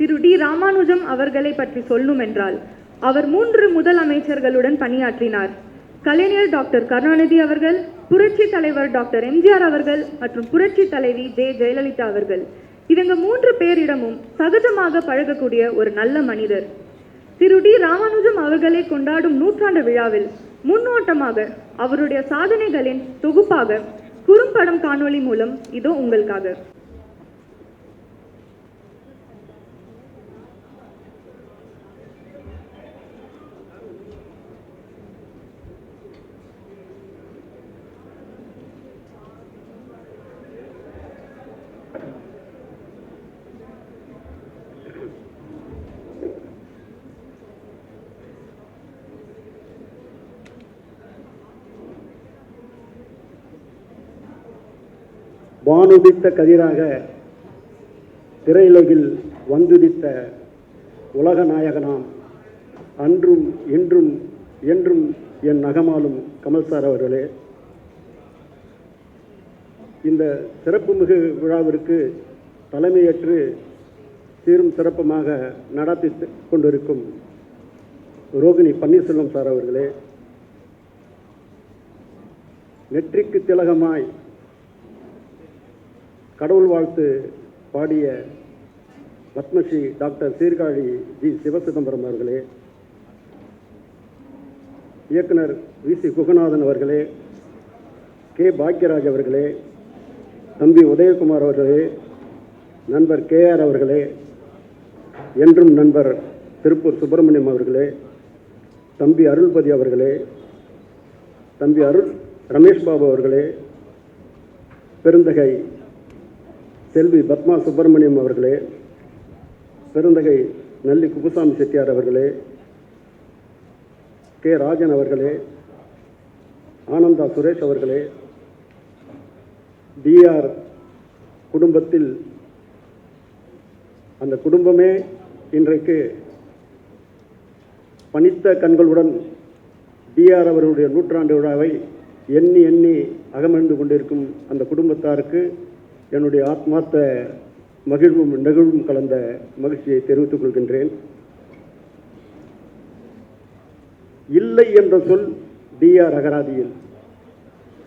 திரு D Ramanujam அவர்களை பற்றி சொல்லணும் என்றால் அவர் 3 முதலமைச்சர்களுடன் பணியாற்றினார். கலைஞர் டாக்டர் கருணாநிதி அவர்கள், புரட்சி தலைவர் டாக்டர் எம்ஜிஆர் அவர்கள் மற்றும் புரட்சி தலைவி ஜெயலலிதா அவர்கள். இவங்க 3 பேரிடமும் சகஜமாக பழகக்கூடிய ஒரு நல்ல மனிதர். திரு டி ராமானுஜம் அவர்களை கொண்டாடும் நூற்றாண்டு விழாவில் முன்னோட்டமாக அவருடைய சாதனைகளின் தொகுப்பாக குறும்படம் காணொளி மூலம் இதோ உங்களுக்காக. வானுதித்த கதிராக திரையுலகில் வந்துதித்த உலக நாயகனாம் அன்றும் இன்றும் என்றும் என் நகமாலும் கமல் சார் அவர்களே, இந்த சிறப்புமிகு விழாவிற்கு தலைமையேற்று சீரும் சிறப்புமாக நடத்தி கொண்டிருக்கும் ரோகிணி பன்னீர்செல்வம் சார் அவர்களே, நெற்றிக்கு திலகமாய் கடவுள் வாழ்த்து பாடிய பத்மஸ்ரீ டாக்டர் சீர்காழி ஜி சிவசிதம்பரம் அவர்களே, இயக்குனர் வி.சி. குகநாதன் அவர்களே, கே. பாக்யராஜ் அவர்களே, தம்பி உதயகுமார் அவர்களே, நண்பர் கே.ஆர். அவர்களே, என்றும் நண்பர் திருப்பூர் சுப்பிரமணியம் அவர்களே, தம்பி அருள்பதி அவர்களே, தம்பி ரமேஷ் பாபு அவர்களே, பெருந்தகை செல்வி பத்மா சுப்பிரமணியம் அவர்களே, பெருந்தகை நல்லி குப்புசாமி செட்டியார் அவர்களே, கே. ராஜன் அவர்களே, ஆனந்தா சுரேஷ் அவர்களே, டிஆர் குடும்பத்தில் அந்த குடும்பமே இன்றைக்கு பனித்த கண்களுடன் டிஆர் அவர்களுடைய நூற்றாண்டு விழாவை எண்ணி எண்ணி அகமழ்ந்து கொண்டிருக்கும் அந்த குடும்பத்தாருக்கு என்னுடைய ஆத்மார்த்த மகிழ்வும் நெகிழ்வும் கலந்த மகிழ்ச்சியை தெரிவித்துக் கொள்கின்றேன். இல்லை என்ற சொல் டிஆர் அகராதியில்.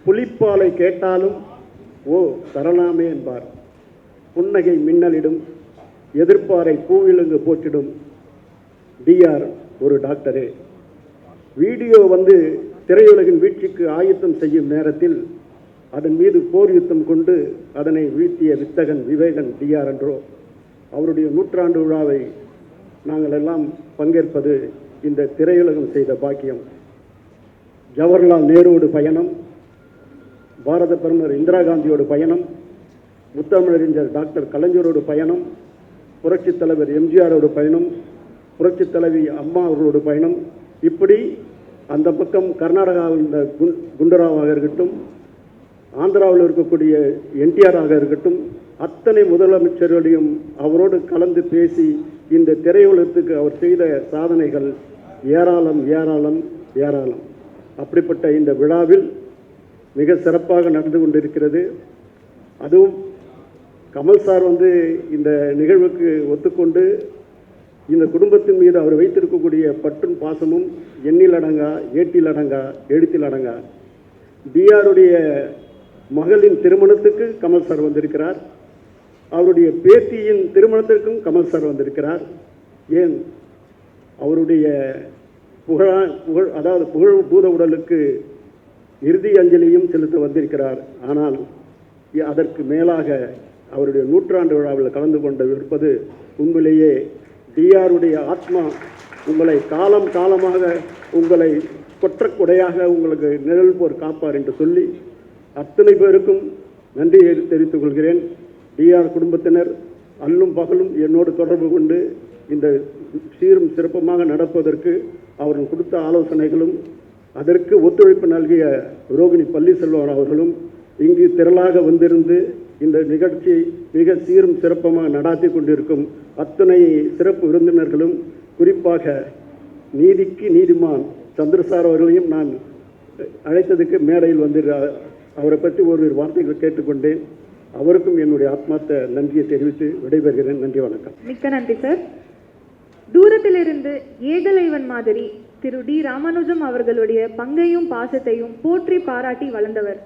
புலிப்பாலை கேட்டாலும் ஓ தரலாமே என்பார். புன்னகை மின்னலிடும், எதிர்ப்பாரை பூவிலுங்கு போற்றிடும் டிஆர் ஒரு டாக்டரே. வீடியோ வந்து திரையுலகின் வீழ்ச்சிக்கு ஆயத்தம் செய்யும் நேரத்தில் அதன் மீது போர் யுத்தம் கொண்டு அதனை வீழ்த்திய வித்தகன் விவேகன் டிஆர் என்றோ. அவருடைய நூற்றாண்டு விழாவை நாங்கள் எல்லாம் பங்கேற்பது இந்த திரையுலகம் செய்த பாக்கியம். ஜவஹர்லால் நேருவோடு பயணம், பாரத பிரதமர் இந்திரா காந்தியோடு பயணம், முத்தமிழறிஞர் டாக்டர் கலைஞரோடு பயணம், புரட்சித் தலைவர் எம்ஜிஆரோடு பயணம், புரட்சித் தலைவி அம்மா அவர்களோடு பயணம், இப்படி அந்த பக்கம் கர்நாடகாவில் இருந்த குண்டராவாக இருக்கட்டும், ஆந்திராவில் இருக்கக்கூடிய என்டிஆராக இருக்கட்டும், அத்தனை முதலமைச்சர்களையும் அவரோடு கலந்து பேசி இந்த திரையுலகத்துக்கு அவர் செய்த சாதனைகள் ஏராளம் ஏராளம் ஏராளம். அப்படிப்பட்ட இந்த விழாவில் மிக சிறப்பாக நடந்து கொண்டிருக்கிறது. அதுவும் கமல் சார் வந்து இந்த நிகழ்வுக்கு ஒத்துக்கொண்டு இந்த குடும்பத்தின் மீது அவர் வைத்திருக்கக்கூடிய பற்றும் பாசமும் எண்ணில் அடங்கா, ஏட்டில் அடங்கா, எழுத்தில் அடங்கா. டிஆருடைய மகளின் திருமணத்துக்கு கமல் சார் வந்திருக்கிறார், அவருடைய பேத்தியின் திருமணத்திற்கும் கமல் சார் வந்திருக்கிறார். ஏன் அவருடைய புகழ் பூத உடலுக்கு இறுதி அஞ்சலியும் செலுத்த வந்திருக்கிறார். ஆனால் அதற்கு மேலாக அவருடைய நூற்றாண்டு விழாவில் கலந்து கொண்டு இருப்பது உண்மையிலேயே டிஆருடைய ஆத்மா உங்களை காலம் காலமாக உங்களை கொற்றக்குடையாக உங்களுக்கு நிழல் போர் காப்பார் என்று சொல்லி அத்தனை பேருக்கும் நன்றியை தெரிவித்துக் கொள்கிறேன். டிஆர் குடும்பத்தினர் அல்லும் பகலும் என்னோடு தொடர்பு கொண்டு இந்த சீரும் சிறப்புமாக நடப்பதற்கு அவர்கள் கொடுத்த ஆலோசனைகளும் அதற்கு ஒத்துழைப்பு நல்கிய ரோகிணி பன்னீர்செல்வம் அவர்களும் இங்கு திரளாக வந்திருந்து இந்த நிகழ்ச்சியை மிக சீரும் சிறப்பமாக நடாத்தி கொண்டிருக்கும் அத்தனை சிறப்பு விருந்தினர்களும், குறிப்பாக நீதிக்கு நீதிமான் சந்திரசார் அவர்களையும் நான் அழைத்ததுக்கு மேடையில் வந்து அவரை பற்றி ஒரு வார்த்தைகள் கேட்டுக்கொண்டேன். அவருக்கும் என்னுடைய ஆத்மார்த்த நன்றியை தெரிவித்து விடைபெறுகிறேன். நன்றி, வணக்கம். மிக்க நன்றி சார். தூரத்திலிருந்து ஏகலைவன் மாதிரி திரு டி ராமானுஜம் அவர்களுடைய பங்கையும் பாசத்தையும் போற்றி பாராட்டி வளர்ந்தவர்.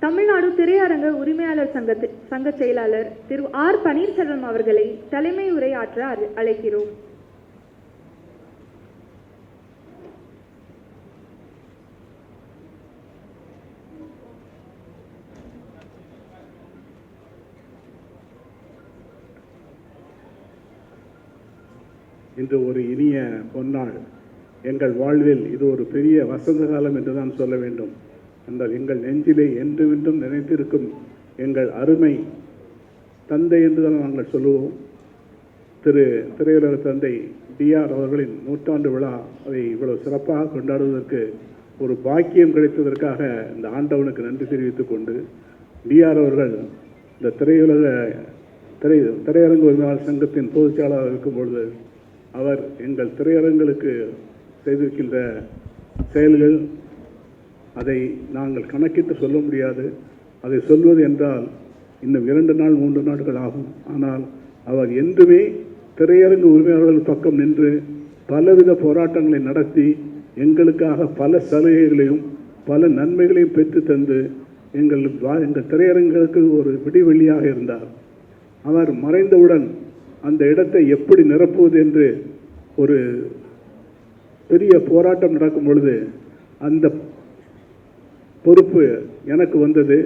தமிழ்நாடு திரையரங்க உரிமையாளர் சங்க செயலாளர் திரு ஆர் பன்னீர்செல்வம் அவர்களை தலைமை உரையாற்ற அழைக்கிறோம். இன்று ஒரு இனிய பொன்னாள். எங்கள் வாழ்வில் இது ஒரு பெரிய வசந்த காலம் என்று தான் சொல்ல வேண்டும். என்றால் எங்கள் நெஞ்சிலே என்றும் நினைத்திருக்கும் எங்கள் அருமை தந்தை என்று தான் நாங்கள் சொல்லுவோம். திரையுலக தந்தை டிஆர் அவர்களின் நூற்றாண்டு விழா அதை இவ்வளவு சிறப்பாக கொண்டாடுவதற்கு ஒரு பாக்கியம் கிடைத்ததற்காக இந்த ஆண்டவனுக்கு நன்றி தெரிவித்துக் கொண்டு, டிஆர் அவர்கள் இந்த திரையரங்கு உரிமையாளர் சங்கத்தின் பொதுச் செயலாளர் இருக்கும் பொழுது அவர் எங்கள் திரையரங்களுக்கு செய்திருக்கின்ற செயல்கள் அதை நாங்கள் கணக்கிட்டு சொல்ல முடியாது. அதை சொல்வது என்றால் இன்னும் 2 நாள் 3 நாட்கள் ஆகும். ஆனால் அவர் என்றுமே திரையரங்கு உரிமையாளர்கள் பக்கம் நின்று பலவித போராட்டங்களை நடத்தி எங்களுக்காக பல சலுகைகளையும் பல நன்மைகளையும் பெற்று தந்து எங்கள் திரையரங்குகளுக்கு ஒரு விடிவெள்ளியாக இருந்தார். அவர் மறைந்தவுடன் அந்த இடத்தை எப்படி நிரப்புவது என்று ஒரு பெரிய போராட்டம் நடக்கும் பொழுது அந்த பொறுப்பு எனக்கு வந்தது.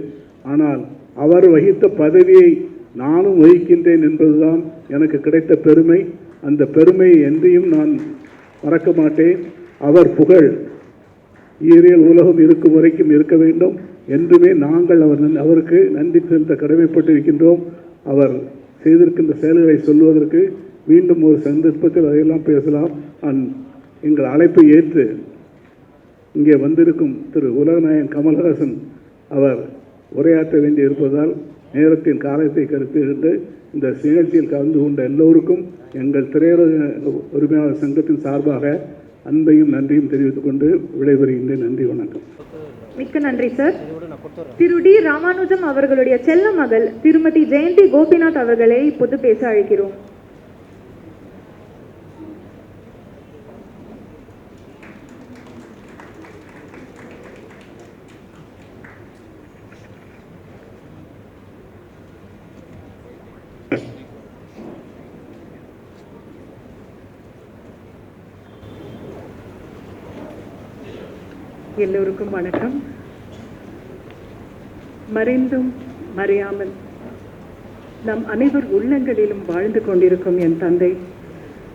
ஆனால் அவர் வகித்த பதவியை நானும் வகிக்கின்றேன் என்பதுதான் எனக்கு கிடைத்த பெருமை. அந்த பெருமையை என்றையும் நான் மறக்க மாட்டேன். அவர் புகழ் ஈரியல் உலகம் இருக்கும் வரைக்கும் இருக்க வேண்டும். என்றுமே நாங்கள் அவருக்கு நன்றி செலுத்த கடமைப்பட்டிருக்கின்றோம். அவர் செய்திருக்கின்ற செயல்களை சொல்வதற்கு மீண்டும் ஒரு சந்தர்ப்பத்தில் அதையெல்லாம் பேசலாம். எங்கள் அழைப்பை ஏற்று இங்கே வந்திருக்கும் திரு உலகநாயகன் கமல்ஹாசன் அவர் உரையாற்ற வேண்டி இருப்பதால் நேரத்தின் காலத்தை கருத்தில் கொண்டு இந்த நிகழ்ச்சியில் கலந்து கொண்ட எல்லோருக்கும் எங்கள் திரையுலக உரிமையாளர் சங்கத்தின் சார்பாக அன்பையும் நன்றியும் தெரிவித்துக் கொண்டு விடைபெறுகின்றேன். நன்றி, வணக்கம். மிக்க நன்றி சார். திரு டி ராமானுஜம் அவர்களுடைய செல்ல மகள் திருமதி ஜெயந்தி கோபிநாத் அவர்களை இப்போது பேச அழைக்கிறோம். எல்லோருக்கும் வணக்கம். மறைந்தும் மறையாமல் நம் அனைவர் உள்ளங்களிலும் வாழ்ந்து கொண்டிருக்கும் என் தந்தை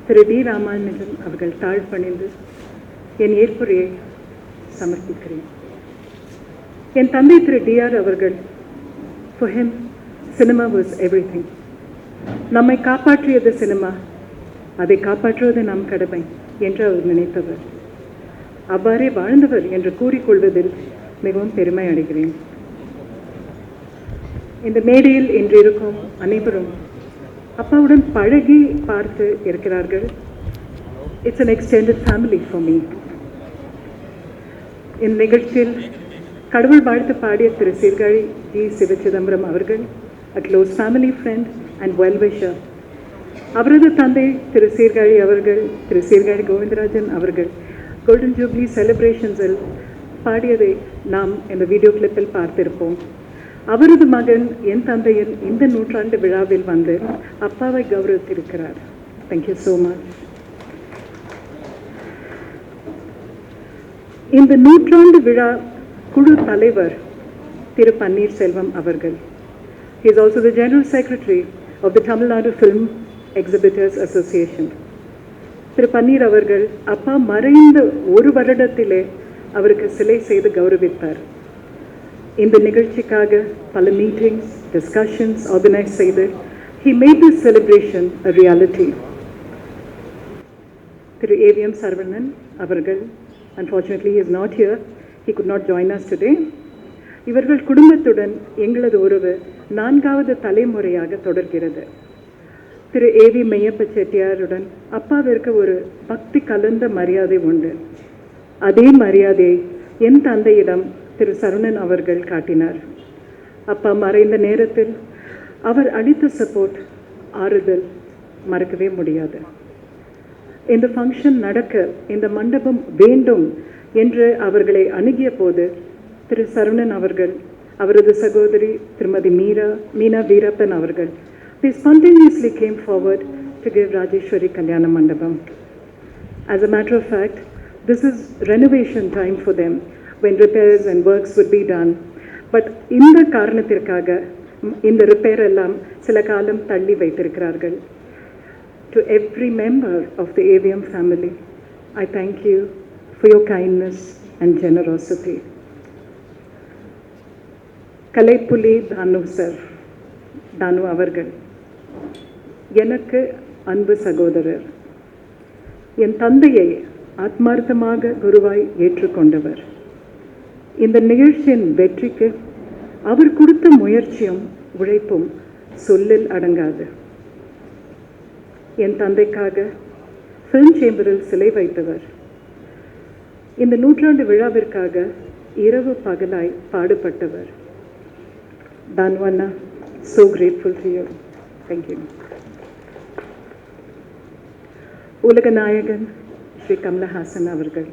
திரு டி ராமானுஜம் அவர்கள் தாழ்பணிந்து என் ஏற்புரையை சமர்ப்பிக்கிறேன். என் தந்தை திரு டிஆர் அவர்கள், for him cinema was everything. நம்மை காப்பாற்றியது சினிமா, அதை காப்பாற்றுவது நம் கடமை என்று அவர் நினைத்தவர். அவ்வாறே வாழ்ந்தவர் என்று கூறிக்கொள்வதில் மிகவும் பெருமை அடைகிறேன். இந்த மேடையில் இன்று இருக்கும் அனைவரும் அப்பாவுடன் பழகி பார்த்து இருக்கிறார்கள். It's an extended family for me. இந்த நிகழ்ச்சியில் கடவுள் வாழ்த்து பாடிய திரு சீர்காழி ஜி சிவச்சிதம்பரம் அவர்கள், a close family friend and well-wisher. அவரது தந்தை திரு சீர்காழி அவர்கள், திரு சீர்காழி கோவிந்தராஜன் அவர்கள் கோல்டன் ஜூப்ளி செலிப்ரேஷன்ஸில் பாடியதை நாம் இந்த வீடியோ கிளிப்பில் பார்த்திருப்போம். அவரது மகன் என் தந்தையின் இந்த நூற்றாண்டு விழாவில் வந்து அப்பாவை கௌரவித்திருக்கிறார். Thank you so much. இந்த நூற்றாண்டு விழா குழு தலைவர் திரு பன்னீர்செல்வம் அவர்கள். He is also the General Secretary of the Tamil Nadu Film Exhibitors Association. திரு பன்னீர் அவர்கள் அப்பா மறைந்த ஒரு வருடத்திலே அவருக்கு சிலை செய்து கௌரவித்தார். இந்த நிகழ்ச்சிக்காக பல மீட்டிங்ஸ், டிஸ்கஷன்ஸ் ஆர்கனைஸ் செய்து he made this celebration a reality. Thiru AVM Saravanan அவர்கள், unfortunately he is not here, he could not join us today. இவர்கள் குடும்பத்துடன் எங்களது உறவு 4வது தலைமுறையாக தொடர்கிறது. திரு ஏவி மெய்யப்ப செட்டியாருடன் அப்பாவிற்கு ஒரு பக்தி கலந்த மரியாதை உண்டு. அதே மரியாதையை என் தந்தையிடம் திரு சரவணன் அவர்கள் காட்டினார். அப்பா மறைந்த நேரத்தில் அவர் அளித்த சப்போர்ட், ஆறுதல் மறக்கவே முடியாது. இந்த ஃபங்க்ஷன் நடக்க இந்த மண்டபம் வேண்டும் என்று அவர்களை அணுகிய போது திரு சரவணன் அவர்கள், அவரது சகோதரி திருமதி மீனா வீரப்பன் அவர்கள், they spontaneously came forward to give Rajeshwari Kalyana Mandapam. As a matter of fact, this is renovation time for them when repairs and works would be done. But இந்த காரணத்திற்காக இந்த ரிப்பேர் எல்லாம் சில காலம் தள்ளி வைத்திருக்கிறார்கள். To every member of the AVM family, I thank you for your kindness and generosity. Kalaipuli தானு அவர்கள் எனக்கு அன்பு சகோதரர், என் தந்தையை ஆத்மார்த்தமாக குருவாய் ஏற்றுக்கொண்டவர். இந்த நிகழ்ச்சியின் வெற்றிக்கு அவர் கொடுத்த முயற்சியும் உழைப்பும் சொல்லில் அடங்காது. என் தந்தைக்காக ஃபிலிம் சேம்பரில் சிலை வைத்தவர். இந்த நூற்றாண்டு விழாவிற்காக இரவு பகலாய் பாடுபட்டவர். தான்வண்ணா, so grateful to you. Thank you. உலக நாயகன் ஸ்ரீ கமலஹாசன் அவர்கள்,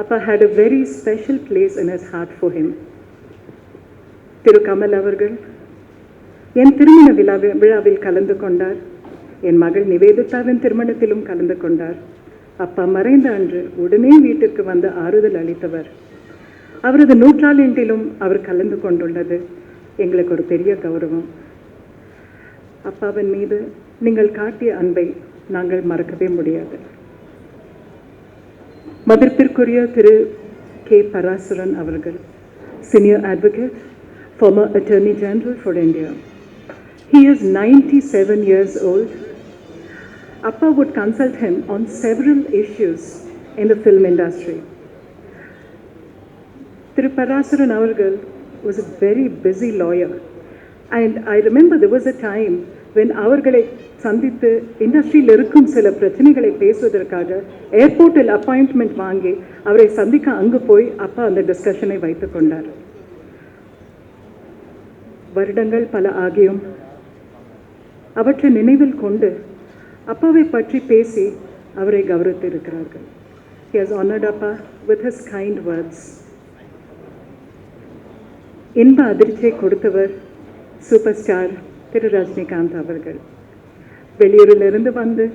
அப்பா had a very special place in his heart for him. திரு கமல் அவர்கள் என் திருமண விழாவில் கலந்து கொண்டார். என் மகள் நிவேதிதாவின் திருமணத்திலும் கலந்து கொண்டார். அப்பா மறைந்த அன்று உடனே வீட்டிற்கு வந்து ஆறுதல் அளித்தவர். அவரது நூற்றாண்டிலும் அவர் கலந்து கொண்டுள்ளது எங்களுக்கு ஒரு பெரிய கௌரவம். அப்பாவின் மீது நீங்கள் காட்டிய அன்பை நாங்கள் மறக்கவே முடியாது. மதிப்பிற்குரிய திரு கே பராசுரன் அவர்கள், senior advocate, former Attorney General for India. He is 97 years old. Appa would consult him on several issues in the film industry. Thiru Parasuran Avargal was a very busy lawyer, and I remember there was a time when அவர்களை சந்தித்து இண்டஸ்ட்ரியில் இருக்கும் சில பிரச்சனைகளை பேசுவதற்காக ஏர்போர்ட்டில் appointment வாங்கி அவரை சந்திக்க அங்கு போய் அப்பா அந்த டிஸ்கஷனை வைத்து கொண்டார். வருடங்கள் பல ஆகியும் அவற்றை நினைவில் கொண்டு அப்பாவை பற்றி பேசி அவரை கௌரவித்திருக்கிறார்கள். He has honored Appa with his kind words. இன்ப அதிர்ச்சியை கொடுத்தவர் சூப்பர் ஸ்டார் திரு ரஜினிகாந்த் அவர்கள். வெளியூரிலிருந்து வந்து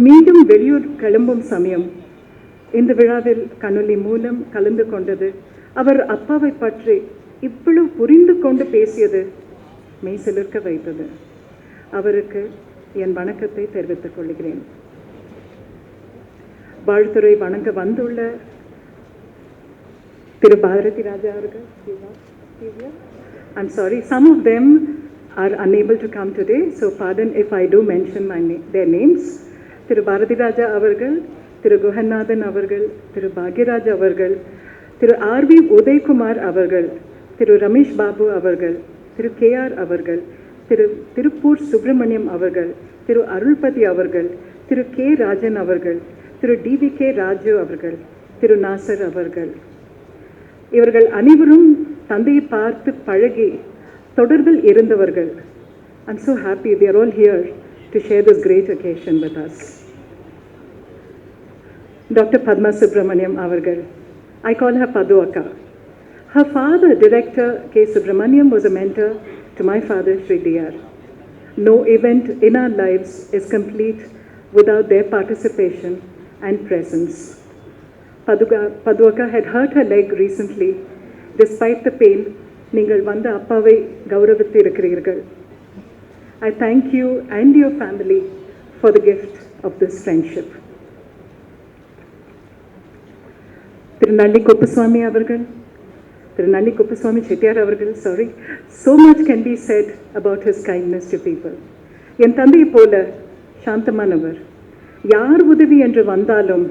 மீண்டும் வெளியூர் கிளம்பும் சமயம் இந்த விழாவில் கணொலி மூலம் கலந்து கொண்டது, அவர் அப்பாவை பற்றி இவ்வளவு புரிந்து கொண்டு பேசியது மெய் சிலிர்க்க வைத்தது. அவருக்கு என் வணக்கத்தை தெரிவித்துக் கொள்கிறேன். வாழ்த்துறை வணங்க வந்துள்ள திரு பாரதி ராஜா அவர்கள், I'm sorry, some of them are unable to come today, so pardon if I do mention their names. திரு பாரதி ராஜா அவர்கள், திரு குஹநாதன் அவர்கள், திரு பாக்யராஜ் அவர்கள், திரு ஆர்வி உதயகுமார் அவர்கள், திரு ரமேஷ் பாபு அவர்கள், திரு கேஆர் அவர்கள், திரு திருப்பூர் சுப்பிரமணியம் அவர்கள், திரு அருள்பதி அவர்கள், திரு கே ராஜன் அவர்கள், திரு டிவிகே ராஜு அவர்கள், திரு நாசர் அவர்கள். இவர்கள் அனைவரும் தந்தையை பார்த்து பழகி தொடர்பில் இருந்தவர்கள். I'm so happy they are all here to share this great occasion with us. Dr. Padma Subramaniam avargal, I call her Padu Akka. Her father, Director K. Subramaniam, was a mentor to my father, Sri D.R. No event in our lives is complete without their participation and presence. Padu Akka had hurt her leg recently. Despite the pain, நீங்கள் வந்து அப்பாவை கௌரவித்து இருக்கிறீர்கள். I thank you and your family for the gift of this friendship. திரு நல்லி குப்புசுவாமி அவர்கள், திரு நல்லி குப்புசுவாமி செட்டியார் அவர்கள், sorry, so much can be said about his kindness to people. என் தந்தையை போல சாந்தமானவர். யார் உதவி என்று வந்தாலும்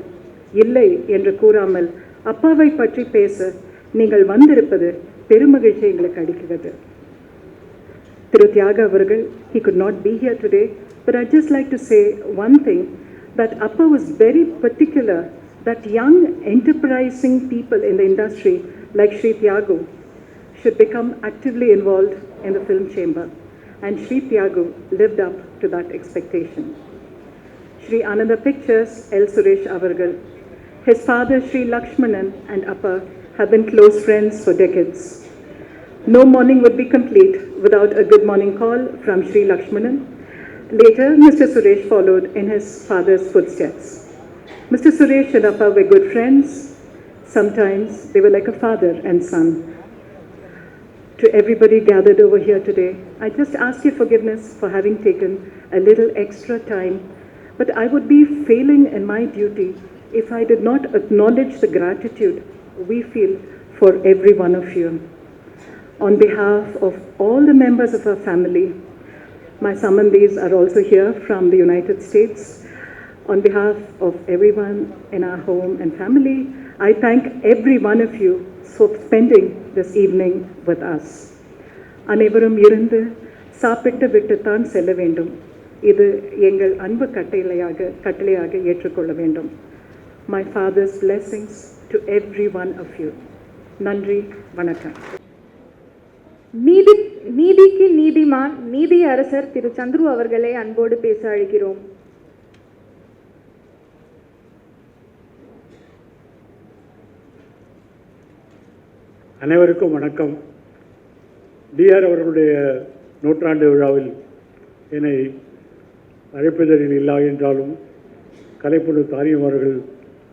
இல்லை என்று கூறாமல் அப்பாவை பற்றி பேச நீங்கள் வந்திருப்பது பெருமகிழ்ச்சி எங்களுக்கு அளிக்கிறது. திரு தியாக அவர்கள், he could not be here today, but I'd just like to say one thing, that Appa was very particular that young enterprising people in the industry like Sri Thiagu should become actively involved in the film chamber, and Sri Tyagu lived up to that expectation. Sri Ananda Pictures, L. Suresh Avargal. His father, Sri Lakshmanan, and Appa have been close friends for decades. No morning would be complete without a good morning call from Sri Lakshmanan. Later, Mr. Suresh followed in his father's footsteps. Mr. Suresh and Appa were good friends. Sometimes they were like a father and son. To everybody gathered over here today, I just ask your forgiveness for having taken a little extra time, but I would be failing in my duty if I did not acknowledge the gratitude we feel for every one of you. On behalf of all the members of our family, my Samandis are also here from the United States. On behalf of everyone in our home and family, I thank every one of you for spending this evening with us. அனைவரும் இருந்து சாப்பிட்டு விட்டுத்தான் செல்ல வேண்டும். இது எங்கள் அன்பு கட்டளையாக ஏற்றுக்கொள்ள வேண்டும். My father's blessings to every one of you. நன்றி, வணக்கம். நீதிக்கு நீதிமான் நீதி அரசர் திரு சந்துரு அவர்களை அன்போடு பேச அழைக்கிறோம். அனைவருக்கும் வணக்கம். டிஆர் அவர்களுடைய நூற்றாண்டு விழாவில் என்னை அழைப்பதில் இல்லை என்றாலும் கலைப்புழு தாரியம் அவர்கள்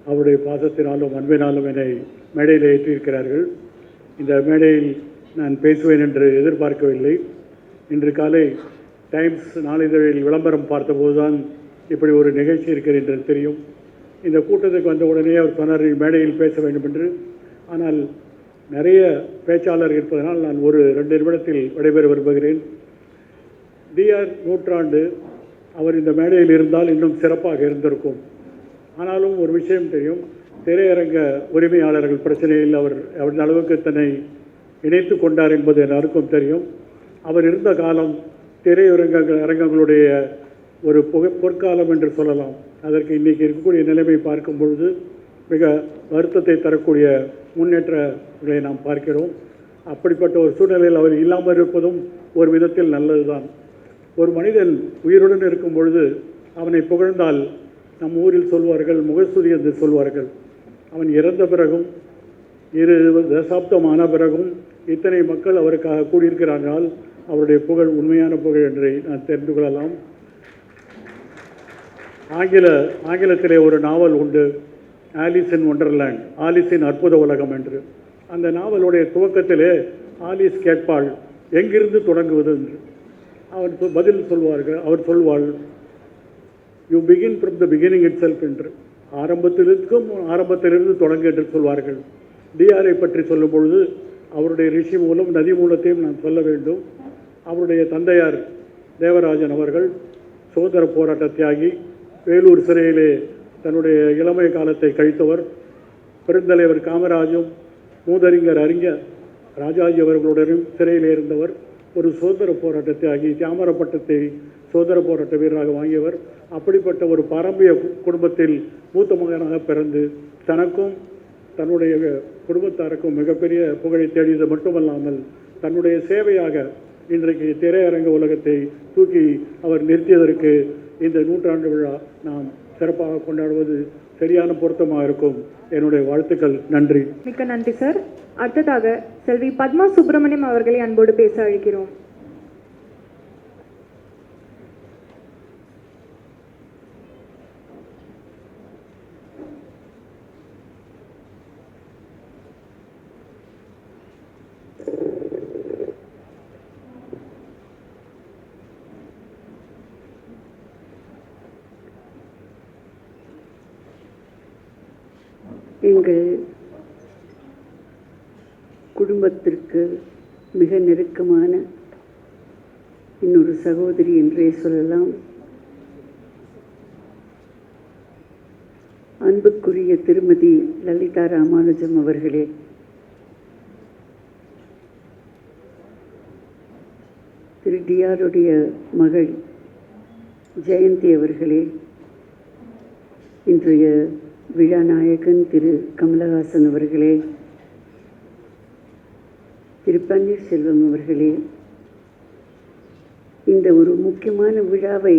அவருடைய பாசத்தினாலும் அன்பினாலும் என்னை மேடையில் ஏற்றியிருக்கிறார்கள். இந்த மேடையில் நான் பேசுவேன் என்று எதிர்பார்க்கவில்லை. இன்று காலை டைம்ஸ் நாளிதழில் விளம்பரம் பார்த்தபோது தான் இப்படி ஒரு நிகழ்ச்சி இருக்கிறது என்று தெரியும். இந்த கூட்டத்துக்கு வந்த உடனே அவர் சொன்னார் மேடையில் பேச வேண்டும் என்று. ஆனால் நிறைய பேச்சாளர் இருப்பதனால் நான் ஒரு 2 நிமிடத்தில் விடைபெற விரும்புகிறேன். டிஆர் நூற்றாண்டு அவர் இந்த மேடையில் இருந்தால் இன்னும் சிறப்பாக இருந்திருக்கும். ஆனாலும் ஒரு விஷயம் தெரியும், திரையரங்க உரிமையாளர்கள் பிரச்சனையில் அவர் அவரின் அளவுக்கு தன்னை இணைத்து கொண்டார் என்பது எல்லாருக்கும் தெரியும். அவர் இருந்த காலம் அரங்கங்களுடைய ஒரு பொற்காலம் என்று சொல்லலாம். அதற்கு இன்றைக்கி இருக்கக்கூடிய நிலைமை பார்க்கும் பொழுது மிக வருத்தத்தை தரக்கூடிய முன்னேற்றங்களை நாம் பார்க்கிறோம். அப்படிப்பட்ட ஒரு சூழ்நிலையில் அவர் இல்லாமல் இருப்பதும் ஒரு விதத்தில் நல்லது தான். ஒரு மனிதன் உயிருடன் இருக்கும் பொழுது அவனை புகழ்ந்தால் நம் ஊரில் சொல்வார்கள் முகஸ்துதி என்று சொல்வார்கள். அவன் இறந்த பிறகும் 2 தசாப்தமான பிறகும் இத்தனை மக்கள் அவருக்காக கூடியிருக்கிறார்கள். அவருடைய புகழ் உண்மையான புகழ் என்று நான் தெரிந்து கொள்ளலாம். ஆங்கிலத்திலே ஒரு நாவல் உண்டு, ஆலிஸ் இன் ஒண்டர்லேண்ட், ஆலிஸின் அற்புத உலகம் என்று. அந்த நாவலுடைய துவக்கத்திலே ஆலிஸ் கேட்பாள் எங்கிருந்து தொடங்குவது என்று. அவர் பதில் அவர் சொல்வாள் you begin from the beginning itself என்று. ஆரம்பத்திலிருந்து தொடங்கு என்று சொல்வார்கள். டிஆரை பற்றி சொல்லும் பொழுது அவருடைய ரிஷி மூலம் நதி மூலத்தையும் நான் சொல்ல வேண்டும். அவருடைய தந்தையார் தேவராஜன் அவர்கள் சுதந்திர போராட்ட தியாகி, வேலூர் சிறையிலே தன்னுடைய இளமை காலத்தை கழித்தவர். பெருந்தலைவர் காமராஜும் மூதறிஞர் அறிஞர் ராஜாஜி அவர்களுடனும் சிறையில் இருந்தவர். ஒரு சுதந்திர போராட்ட தியாகி, தாமரப்பட்டத்தை சுதந்திர போராட்ட வீரராக வாங்கியவர். அப்படிப்பட்ட ஒரு பாரம்பரிய குடும்பத்தில் மூத்த மகனாக பிறந்து தனக்கும் தன்னுடைய குடும்பத்தாருக்கும் மிகப்பெரிய புகழை தேடியது மட்டுமல்லாமல் தன்னுடைய சேவையாக இன்றைக்கு திரையரங்க உலகத்தை தூக்கி அவர் நிறுத்தியதற்கு இந்த நூற்றாண்டு விழா நாம் சிறப்பாக கொண்டாடுவது சரியான பொருத்தமாக இருக்கும். என்னுடைய வாழ்த்துக்கள். நன்றி. மிக்க நன்றி சார். அடுத்ததாக செல்வி பத்மா சுப்பிரமணியம் அவர்களை அன்போடு பேச அழைக்கிறோம். எங்கள் குடும்பத்திற்கு மிக நெருக்கமான இன்னொரு சகோதரி என்றே சொல்லலாம். அன்புக்குரிய திருமதி லலிதா ராமானுஜம் அவர்களே, திரு டிஆருடைய மகள் ஜெயந்தி அவர்களே, இன்றைய விழா நாயகன் திரு கமலஹாசன் அவர்களே, திரு பன்னீர்செல்வம் அவர்களே, இந்த ஒரு முக்கியமான விழாவை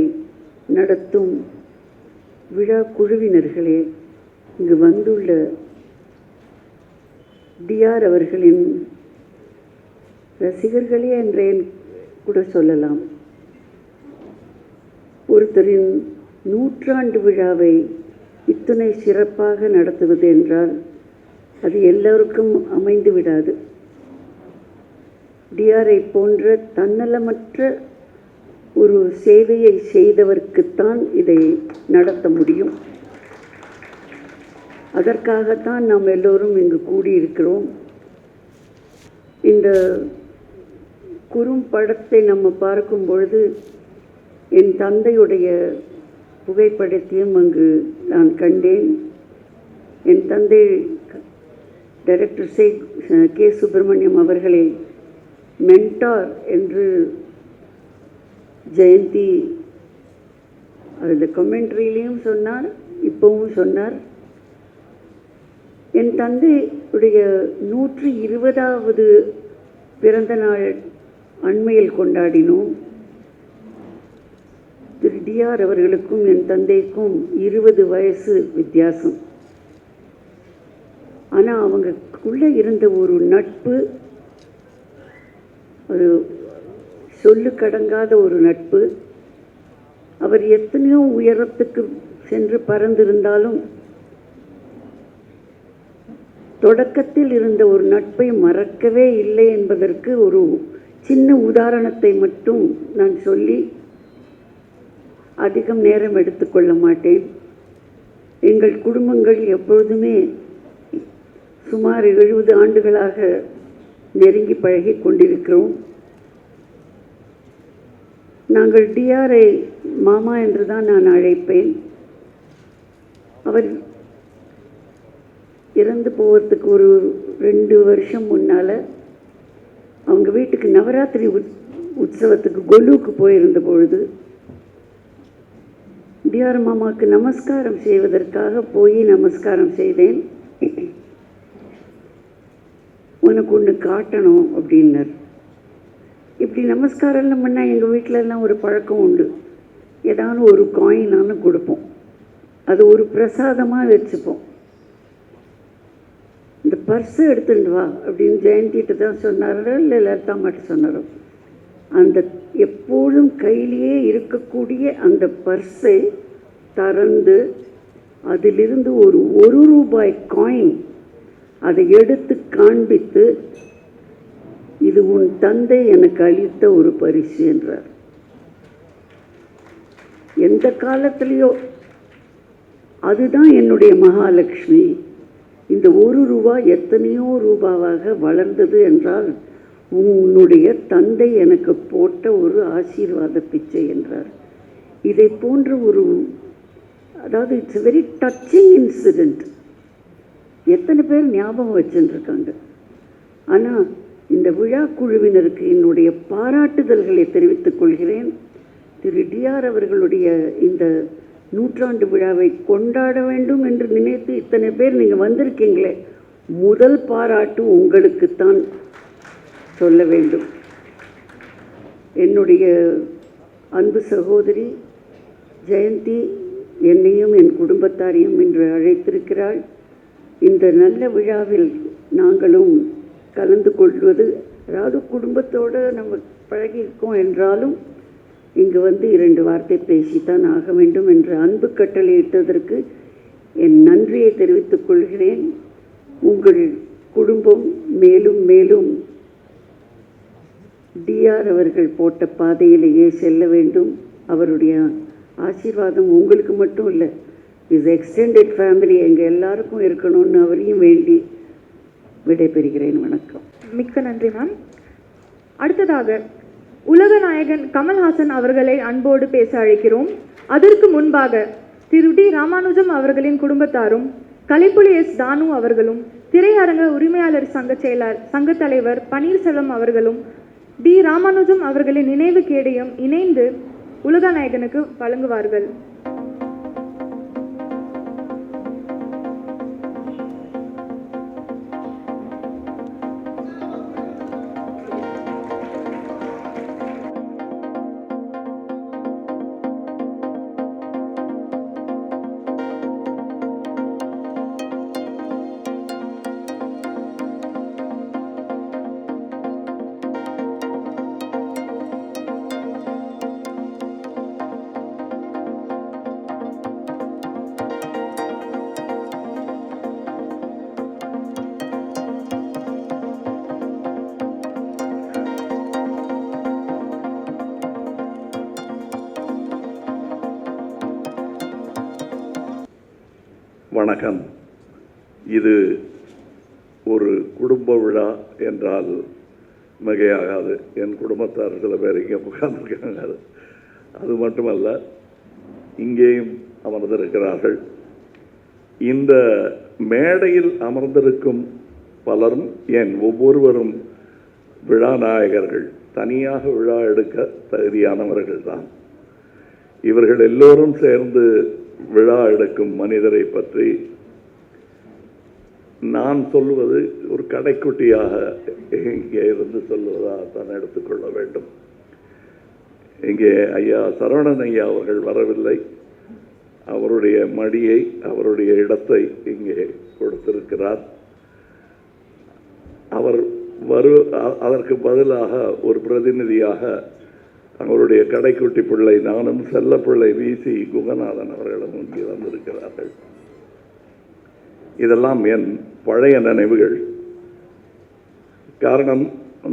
நடத்தும் விழா குழுவினர்களே, இங்கு வந்துள்ள டிஆர் அவர்களின் ரசிகர்களே என்றேன் கூட சொல்லலாம். ஒருத்தரின் 100ஆண்டு விழாவை இத்தனை சிறப்பாக நடத்துவது என்றால் அது எல்லோருக்கும் அமைந்து விடாது. டிஆரை போன்ற தன்னலமற்ற ஒரு சேவையை செய்தவர்க்குத்தான் இதை நடத்த முடியும். அதற்காகத்தான் நாம் எல்லோரும் இங்கு கூடியிருக்கிறோம். இந்த குறும்படத்தை நம்ம பார்க்கும் பொழுது என் தந்தையுடைய புகைப்படத்தையும் அங்கு நான் கண்டேன். என் தந்தை டைரக்டர் கே சுப்பிரமணியம் அவர்களை மென்டார் என்று ஜெயந்தி அதில் கமெண்ட்ரியிலையும் சொன்னார், இப்போவும் சொன்னார். என் தந்தையுடைய 120வது பிறந்த நாள் அண்மையில் கொண்டாடினோம். திரு டிஆர் அவர்களுக்கும் என் தந்தைக்கும் 20 வயசு வித்தியாசம். ஆனால் அவங்களுக்குள்ளே இருந்த ஒரு நட்பு, ஒரு சொல்லுக்கடங்காத ஒரு நட்பு. அவர் எத்தனையோ உயரத்துக்கு சென்று பறந்திருந்தாலும் தொடக்கத்தில் இருந்த ஒரு நட்பை மறக்கவே இல்லை என்பதற்கு ஒரு சின்ன உதாரணத்தை மட்டும் நான் சொல்லி அதிகம் நேரம் எடுத்துக்கொள்ள மாட்டேன். எங்கள் குடும்பங்கள் எப்பொழுதுமே சுமார் 70 ஆண்டுகளாக நெருங்கி பழகி கொண்டிருக்கிறோம். நாங்கள் டிஆரை மாமா என்று தான் நான் அழைப்பேன். அவர் இறந்து போவதுக்கு ஒரு 2 வருஷம் முன்னால் அவங்க வீட்டுக்கு நவராத்திரி உற்சவத்துக்கு கொலுவுக்கு போயிருந்த பொழுது டிஆர் மாமாவுக்கு நமஸ்காரம் செய்வதற்காக போய் நமஸ்காரம் செய்தேன். உனக்கு ஒன்று காட்டணும் அப்படின்னார். இப்படி நமஸ்காரம்லாம் பண்ணால் எங்கள் வீட்டிலலாம் ஒரு பழக்கம் உண்டு. ஏதாவது ஒரு காயினானு கொடுப்போம், அது ஒரு பிரசாதமாக வச்சுப்போம். இந்த பர்ஸை எடுத்துட்டு வா அப்படின்னு ஜெயந்திகிட்ட தான் சொன்னாரோ இல்லை லலிதாம்மாட்ட சொன்னாரோ, அந்த எப்பொழுதும் கையிலேயே இருக்கக்கூடிய அந்த பர்ஸை திறந்து அதிலிருந்து ஒரு ரூபாய் காயின் அதை எடுத்து காண்பித்து, இது உன் தந்தை எனக்கு அளித்த ஒரு பரிசு என்றார். எந்த காலத்திலேயோ அதுதான் என்னுடைய மகாலட்சுமி. இந்த 1 ரூபாய் எத்தனையோ ரூபாவாக வளர்ந்தது என்றால் உன்னுடைய தந்தை எனக்கு போட்ட ஒரு ஆசீர்வாத பிச்சை என்றார். இதை போன்ற ஒரு, அதாவது இட்ஸ் வெரி டச்சிங் இன்சிடெண்ட். எத்தனை பேர் ஞாபகம் வச்சுருக்காங்க. ஆனால் இந்த விழா குழுவினருக்கு என்னுடைய பாராட்டுதல்களை தெரிவித்துக் கொள்கிறேன். திரு டிஆர் அவர்களுடைய இந்த 100ஆண்டு விழாவை கொண்டாட வேண்டும் என்று நினைத்து இத்தனை பேர் நீங்கள் வந்திருக்கீங்களே, முதல் பாராட்டு உங்களுக்குத்தான் சொல்ல வேண்டும். என்னுடைய அன்பு சகோதரி ஜெயந்தி என்னையும் என் குடும்பத்தாரையும் இன்று அழைத்திருக்கிறாள். இந்த நல்ல விழாவில் நாங்களும் கலந்து கொள்வது, அதாவது குடும்பத்தோடு நம்ம பழகியிருக்கோம் என்றாலும் இங்கு வந்து 2 வார்த்தை பேசித்தான் ஆக வேண்டும் என்ற அன்பு கட்டளையிட்டதற்கு என் நன்றியை தெரிவித்துக் கொள்கிறேன். உங்கள் குடும்பம் மேலும் மேலும் டிஆர் அவர்கள் போட்ட பாதையிலேயே செல்ல வேண்டும். அவருடைய ஆசீர்வாதம் உங்களுக்கு மட்டும் இல்லை, இஸ் எக்ஸ்டெண்டட் ஃபேமிலி எங்கள் எல்லாருக்கும் இருக்கணும்னு அவரையும் வேண்டி விடைபெறுகிறேன். வணக்கம். மிக்க நன்றி மேம். அடுத்ததாக உலக நாயகன் கமல்ஹாசன் அவர்களை அன்போடு பேச அழைக்கிறோம். அதற்கு முன்பாக திரு டி ராமானுஜம் அவர்களின் குடும்பத்தாரும் கலைப்புலி எஸ் தானு அவர்களும் திரையரங்க உரிமையாளர் சங்க தலைவர் பன்னீர்செல்வம் அவர்களும் டி ராமானுஜம் அவர்களின் நினைவு கேடயம் இணைந்து உலக நாயகனுக்கு வழங்குவார்கள். வணக்கம். இது ஒரு குடும்ப விழா என்றால் மிகையாகாது. என் குடும்பத்தார் சில பேர் இங்கே உட்கார்ந்துருக்காங்க. அது மட்டுமல்ல, இங்கேயும் அமர்ந்திருக்கிறார்கள். இந்த மேடையில் அமர்ந்திருக்கும் பலரும், ஏன் ஒவ்வொருவரும் விழா நாயகர்கள், தனியாக விழா எடுக்க தகுதியானவர்கள் தான். இவர்கள் எல்லோரும் சேர்ந்து விழா எடுக்கும் மனிதரை பற்றி நான் சொல்வது ஒரு கடைக்குட்டியாக இங்கே இருந்து சொல்வதாக தான் எடுத்துக்கொள்ள வேண்டும். இங்கே ஐயா சரவணன் ஐயா அவர்கள் வரவில்லை. அவருடைய மடியை, அவருடைய இடத்தை இங்கே கொடுத்திருக்கிறார். அவர் அதற்கு பதிலாக ஒரு பிரதிநிதியாக அவருடைய கடைக்குட்டி பிள்ளை, நானும் செல்ல பிள்ளை விசி குகநாதன் அவர்களும் இங்கே வந்திருக்கிறார்கள். இதெல்லாம் என் பழைய நினைவுகள். காரணம்,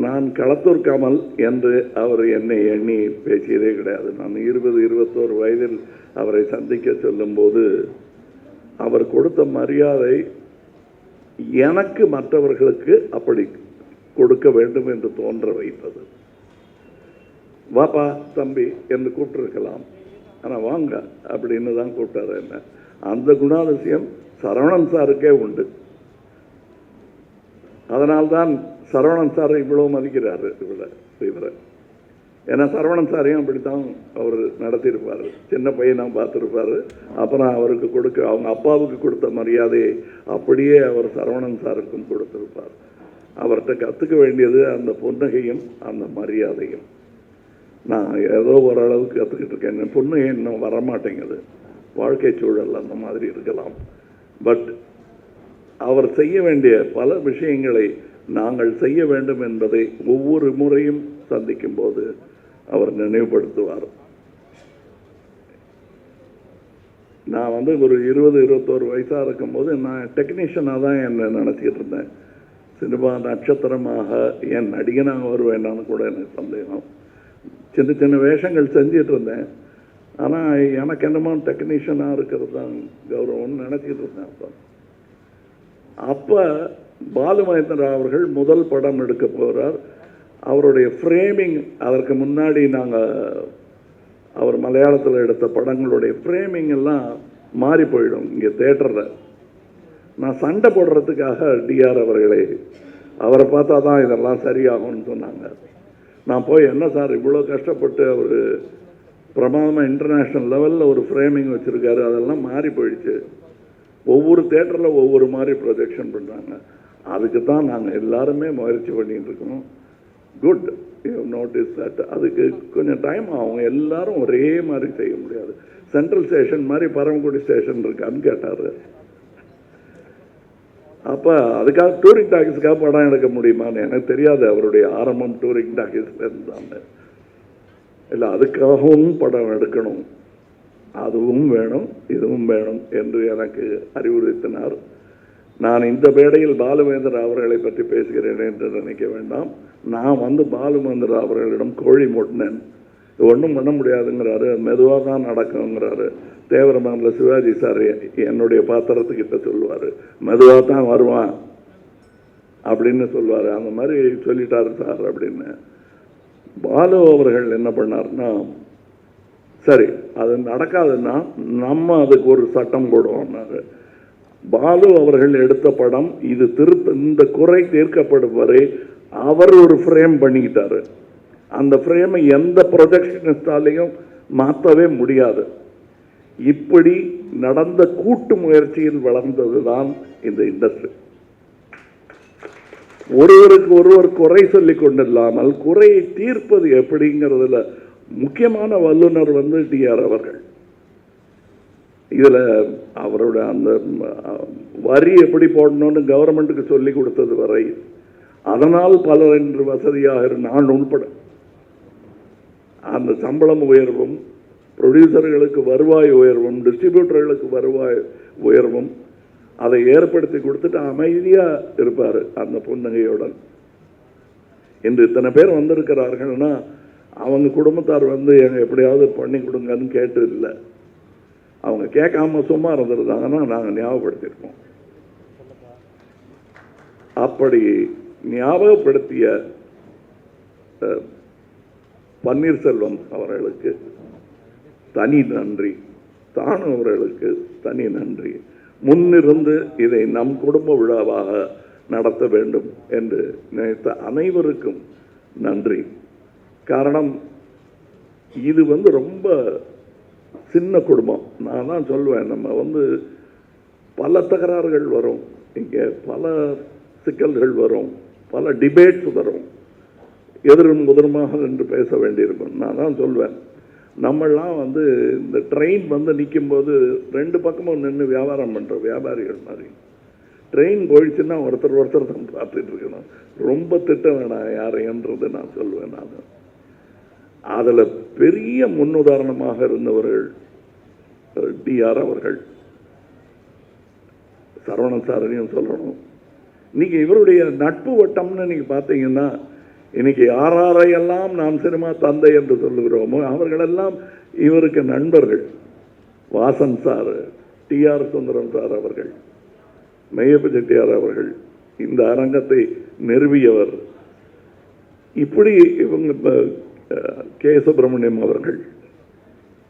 நான் களத்தூர் கமல் என்று அவர் என்னை எண்ணி பேசியதே கிடையாது. நான் 20-21 வயதில் அவரை சந்திக்க சொல்லும்போது அவர் கொடுத்த மரியாதை எனக்கு மற்றவர்களுக்கு அப்படி கொடுக்க வேண்டும் என்று தோன்ற வைத்தது. வாப்பா தம்பி என்று கூப்பிட்டுருக்கலாம், ஆனால் வாங்க அப்படின்னு தான் கூப்பிட்டாரு என்ன. அந்த குணாதிசயம் சரவணன் சாருக்கே உண்டு. அதனால்தான் சரவணன் சாரை இவ்வளோ மதிக்கிறாரு இவரை. ஏன்னா சரவணன் சாரையும் அப்படித்தான் அவர் நடத்தியிருப்பார். சின்ன பையனாக பார்த்துருப்பார். அப்புறம் அவருக்கு அவங்க அப்பாவுக்கு கொடுத்த மரியாதையை அப்படியே அவர் சரவணன் சாருக்கும் கொடுத்திருப்பார். அவர்கிட்ட கற்றுக்க வேண்டியது அந்த புன்னகையும் அந்த மரியாதையும். நான் ஏதோ ஓரளவுக்கு கற்றுக்கிட்டு இருக்கேன். புன்னகை இன்னும் வரமாட்டேங்குது. வாழ்க்கை சூழல் அந்த மாதிரி இருக்கலாம். பட் அவர் செய்ய வேண்டிய பல விஷயங்களை நாங்கள் செய்ய வேண்டும் என்பதை ஒவ்வொரு முறையும் சந்திக்கும் போது அவர் நினைவுபடுத்துவார். நான் ஒரு 20-21 வயசாக இருக்கும்போது நான் டெக்னீஷியனாக தான் என்ன நினச்சிக்கிட்டு இருந்தேன். சினிமா நட்சத்திரமாக என் நடிகனாக வருவேண்டான்னு கூட எனக்கு சந்தேகம். சின்ன சின்ன வேஷங்கள் செஞ்சிட்டு இருந்தேன். ஆனால் எனக்கு என்னமோ டெக்னீஷியனாக இருக்கிறது தான் கௌரவம்னு நினச்சிக்கிட்டு இருந்தேன். அப்போ பாலுமகேந்திரா அவர்கள் முதல் படம் எடுக்க போகிறார். அவருடைய ஃப்ரேமிங், அதற்கு முன்னாடி அவர் மலையாளத்தில் எடுத்த படங்களுடைய ஃப்ரேமிங் எல்லாம் மாறி போயிடும் இங்கே தேட்டரில். நான் சண்டை போடுறதுக்காக டிஆர் அவரை பார்த்தா தான் இதெல்லாம் சரியாகும்னு சொன்னாங்க. நான் போய், என்ன சார் இவ்வளோ கஷ்டப்பட்டு அவர் பிரமாதமாக இன்டர்நேஷ்னல் லெவலில் ஒரு ஃப்ரேமிங் வச்சுருக்காரு, அதெல்லாம் மாறி போயிடுச்சு. ஒவ்வொரு தேட்டரில் ஒவ்வொரு மாதிரி ப்ரொஜெக்ஷன் பண்ணுறாங்க. அதுக்கு தான் நாங்கள் எல்லாருமே முயற்சி பண்ணிகிட்டு இருக்கோம். Good, you notice that. அதுக்கு கொஞ்சம் டைம் ஆகும். எல்லாரும் ஒரே மாதிரி செய்ய முடியாது. சென்ட்ரல் ஸ்டேஷன் மாதிரி பரமக்குடி ஸ்டேஷன் இருக்கான்னு கேட்டார். அப்போ அதுக்காக டூரிங் டாக்கீஸ்க்காக படம் எடுக்க முடியுமான்னு எனக்கு தெரியாது. அவருடைய ஆரம்பம் டூரிங் டாக்கீஸில் இருந்தாங்க. இல்லை, அதுக்காகவும் படம் எடுக்கணும், அதுவும் வேணும் இதுவும் வேணும் என்று எனக்கு அறிவுறுத்தினார். நான் இந்த மேடையில் பாலுமகேந்திரா அவர்களை பற்றி பேசுகிறேன் என்று நினைக்க வேண்டாம். நான் பாலுமகேந்திரா அவர்களிடம் கோழி மூட்டினேன். ஒன்றும் பண்ண முடியாதுங்கிறாரு, மெதுவாக தான் நடக்குங்கிறாரு. தேவரமங்கல சிவாஜி சார் என்னுடைய பாத்திரத்துக்கிட்ட சொல்லுவார், மெதுவாக தான் வருவான் அப்படின்னு சொல்லுவார். அந்த மாதிரி சொல்லிட்டாரு சார் அப்படின்னு. பாலு அவர்கள் என்ன பண்ணார்னா, சரி அது நடக்காதுன்னா நம்ம அதுக்கு ஒரு சட்டம் போடுவோம்னாரு. பாலு அவர்கள் எடுத்த படம் இது இந்த குறை தீர்க்கப்படும் வரை அவர் ஒரு ஃப்ரேம் பண்ணிக்கிட்டாரு. அந்த ஃப்ரேமை எந்த ப்ரொஜெக்ஷனிஸ்டாலையும் மாற்றவே முடியாது. இப்படி நடந்த கூட்டு முயற்சியில் வளர்ந்தது தான் இந்த இண்டஸ்ட்ரி. ஒருவருக்கு ஒருவர் குறை சொல்லிக் கொண்டில்லாமல் குறையை தீர்ப்பது எப்படிங்கிறதுல முக்கியமான வல்லுநர் டிஆர் அவர்கள். இதில் அவரோட அந்த வரி எப்படி போடணும்னு கவர்மெண்ட்டுக்கு சொல்லி கொடுத்தது வரை, அதனால் பலர் என்று வசதியாக நான் உள்பட அந்த சம்பளம் உயர்வும், ப்ரொடியூசர்களுக்கு வருவாய் உயர்வும், டிஸ்ட்ரிபியூட்டர்களுக்கு வருவாய் உயர்வும் அதை ஏற்படுத்தி கொடுத்துட்டு அமைதியாக இருப்பார் அந்த புன்னகையுடன். இன்று இத்தனை பேர் வந்திருக்கிறார்கள்னா அவங்க குடும்பத்தார் எங்க எப்படியாவது பண்ணி கொடுங்கன்னு கேட்டு இல்லை. அவங்க கேட்காம சும்மா இருந்திருந்தாங்கன்னா நாங்கள் ஞாபகப்படுத்தியிருப்போம். அப்படி ஞாபகப்படுத்திய பன்னீர்செல்வம் அவர்களுக்கு தனி நன்றி, தானு அவர்களுக்கு தனி நன்றி. முன்னிருந்து இதை நம் குடும்ப விழாவாக நடத்த வேண்டும் என்று நினைத்த அனைவருக்கும் நன்றி. காரணம், இது ரொம்ப சின்ன குடும்பம். நான் தான் சொல்லுவேன், நம்ம பல தகராறுகள் வரும், இங்கே பல சிக்கல்கள் வரும், பல டிபேட்ஸ் வரும், எதிரும் முதலுமாக நின்று பேச வேண்டியிருக்கும். நான் தான் சொல்வேன், நம்மளாம் இந்த ட்ரெயின் நிற்கும்போது ரெண்டு பக்கமும் நின்று வியாபாரம் பண்ணுற வியாபாரிகள் மாதிரி. ட்ரெயின் போயிடுச்சுன்னா ஒருத்தர் தான் பார்த்துட்டு இருக்கணும். ரொம்ப திட்ட வேணாம் யாரைன்றது நான் சொல்லுவேன். நான் அதில் பெரிய முன்னுதாரணமாக இருந்தவர்கள் டிஆர் அவர்கள், சரவணன் சாரனையும் சொல்லணும். இன்னைக்கு இவருடைய நட்பு வட்டம்னு நீங்கள் பார்த்தீங்கன்னா, இன்னைக்கு யாரையெல்லாம் நாம் சினிமா தந்தை என்று சொல்லுகிறோமோ அவர்களெல்லாம் இவருக்கு நண்பர்கள். வாசன் சார், டிஆர் சுந்தரம் சார் அவர்கள், மெய்யப்ப செட்டியார் அவர்கள், இந்த அரங்கத்தை நிறுவியவர். இப்படி இவங்க கே சுப்பிரமணியம் அவர்கள்,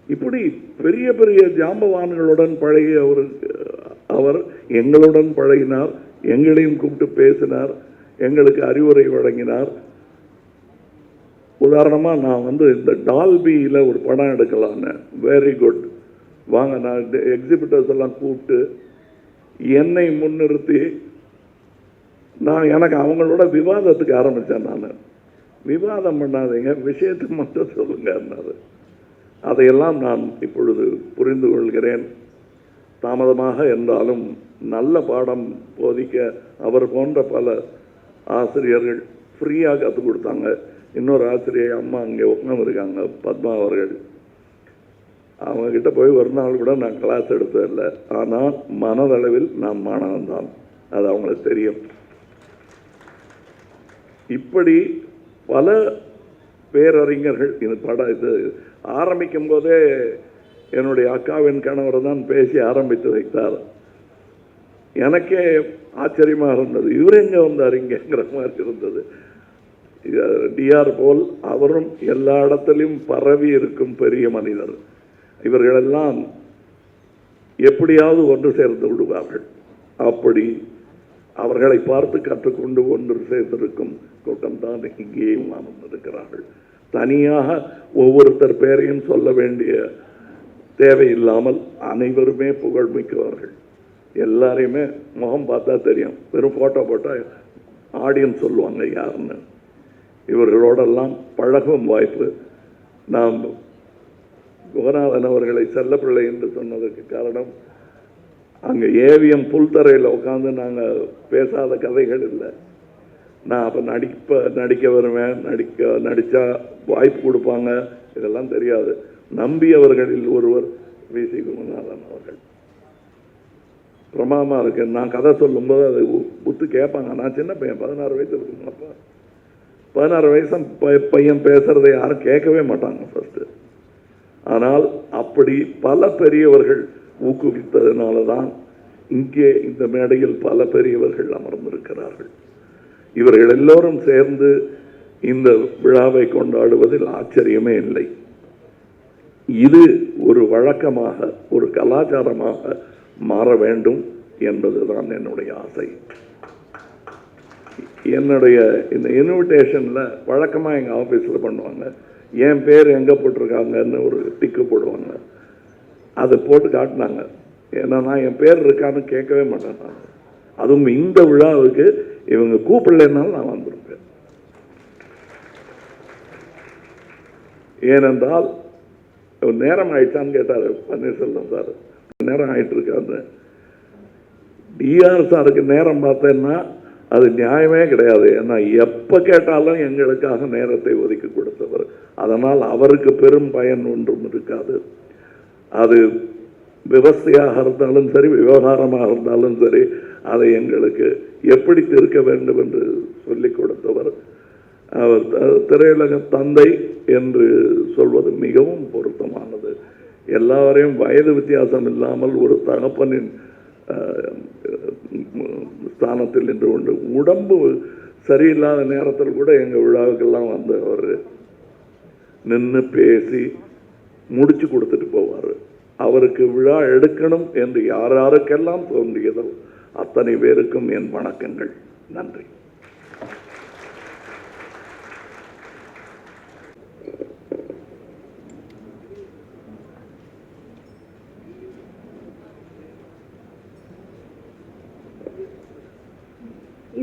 இப்படி பெரிய பெரிய ஜாம்பவான்களுடன் பழகிய அவர் எங்களுடன் பழகினார், எங்களையும் கூப்பிட்டு பேசினார், எங்களுக்கு அறிவுரை வழங்கினார். உதாரணமாக நான் இந்த டால்பியில் ஒரு படம் எடுக்கலான்னு, வெரி குட் வாங்க, நான் எக்ஸிபிட்டர்ஸ் எல்லாம் கூப்பிட்டு என்னை முன்னிறுத்தி எனக்கு அவங்களோட விவாதத்துக்கு ஆரம்பித்தேன். நான் விவாதம் பண்ணாதீங்க, விஷயத்தை மட்டும் சொல்லுங்கன்னாரு. அதையெல்லாம் நான் இப்பொழுது புரிந்து கொள்கிறேன். தாமதமாக இருந்தாலும் நல்ல பாடம் போதிக்க அவர் போன்ற பல ஆசிரியர்கள் ஃப்ரீயாக கற்றுக் கொடுத்தாங்க. இன்னொரு ஆசிரியர் அம்மா அங்கே உட்காந்துருக்காங்க, பத்மா அவர்கள். அவங்கக்கிட்ட போய் ஒரு நாள் கூட நான் கிளாஸ் எடுத்ததில்லை. ஆனால் மனதளவில் நான் மாணவன் தான், அது அவங்களுக்கு தெரியும். இப்படி பல பேரறிஞர்கள் இது ஆரம்பிக்கும் போதே என்னுடைய அக்காவின் கணவர் தான் பேசி ஆரம்பித்து வைத்தார். எனக்கே ஆச்சரியமாக இருந்தது, இவர் எங்கே வந்தார் இங்கேங்கிற மாதிரி இருந்தது. டிஆர் போல் அவரும் எல்லா இடத்திலும் பரவி இருக்கும் பெரிய மனிதர். இவர்களெல்லாம் எப்படியாவது ஒன்று சேர்ந்து விடுவார்கள். அப்படி அவர்களை பார்த்து கற்றுக்கொண்டு ஒன்று சேர்ந்திருக்கும் கூட்டம் தான் இங்கேயும் அமர்ந்திருக்கிறார்கள். தனியாக ஒவ்வொருத்தர் பேரையும் சொல்ல வேண்டிய தேவையில்லாமல் அனைவருமே புகழ்மிக்கவர்கள். எல்லாரையுமே முகம் பார்த்தா தெரியும், வெறும் ஃபோட்டோ போட்டால் ஆடியன்ஸ் சொல்லுவாங்க யாருன்னு. இவர்களோடெல்லாம் பழகும் வாய்ப்பு. நாம் குகநாதன் அவர்களை செல்லப்பிள்ளை என்று சொன்னதற்கு காரணம், அங்கே ஏவிஎம் புல்தரையில் உட்காந்து நாங்கள் பேசாத கதைகள் இல்லை. நான் அப்போ நடிக்க வருவேன், நடித்தா வாய்ப்பு கொடுப்பாங்க, இதெல்லாம் தெரியாது. நம்பியவர்களில் ஒருவர் வி.சி. குகநாதன் அவர்கள். பிரமாதமாக இருக்கு. நான் கதை சொல்லும்போது அது புத்து கேட்பாங்க. நான் சின்ன பையன், 16 வயசு இருக்குங்கப்பா. 16 வயசு பையன் பேசுறதை யாரும் கேட்கவே மாட்டாங்க ஃபர்ஸ்ட். ஆனால் அப்படி பல பெரியவர்கள் ஊக்குவித்ததுனால தான் இங்கே இந்த மேடையில் பல பெரியவர்கள் அமர்ந்திருக்கிறார்கள். இவர்கள் எல்லோரும் சேர்ந்து இந்த விழாவை கொண்டாடுவதில் ஆச்சரியமே இல்லை. இது ஒரு வழக்கமாக, ஒரு கலாச்சாரமாக மாற வேண்டும் என்பதுதான் என்னுடைய ஆசை. என்னுடைய இந்த இன்விடேஷனில் வழக்கமாக எங்கள் ஆஃபீஸில் பண்ணுவாங்க, என் பேர் எங்கே போட்டிருக்காங்கன்னு ஒரு டிக்கு போடுவாங்க. அதை போட்டு காட்டினாங்க. ஏன்னா நான் என் பேர் இருக்கான்னு கேட்கவே மாட்டேன் நான். அதுவும் இந்த விழாவுக்கு இவங்க கூப்பிடலைன்னாலும் நான் வந்திருப்பேன். ஏனென்றால் நேரம் ஆயிடுச்சான்னு கேட்டார் பன்னீர்செல்வம் சார். நேரம் ஆயிட்டு இருக்காரு. டிஆர் சாருக்கு நேரம் பார்த்தேன்னா அது நியாயமே கிடையாது. ஏன்னா எப்போ கேட்டாலும் எங்களுக்காக நேரத்தை ஒதுக்கி கொடுத்தவர். அதனால் அவருக்கு பெரும் பயன் ஒன்றும் இருக்காது. அது விவசாயியாக இருந்தாலும் சரி, விவகாரமாக இருந்தாலும் சரி, அதை எங்களுக்கு எப்படி தீர்க்க வேண்டும் என்று சொல்லிக் கொடுத்தவர். அவர் திரையுலக தந்தை என்று சொல்வது மிகவும் பொருத்தமானது. எல்லாரையும் வயது வித்தியாசம் இல்லாமல் ஒரு தகப்பனின் ஸ்தானத்தில் நின்று கொண்டு உடம்பு சரியில்லாத நேரத்தில் கூட எங்கள் விழாவுக்கெல்லாம் வந்து அவர் நின்று பேசி முடிச்சு கொடுத்துட்டு போவார். அவருக்கு விழா எடுக்கணும் என்று யாருக்கெல்லாம் தோன்றியதோ அத்தனை பேருக்கும் என் வணக்கங்கள். நன்றி.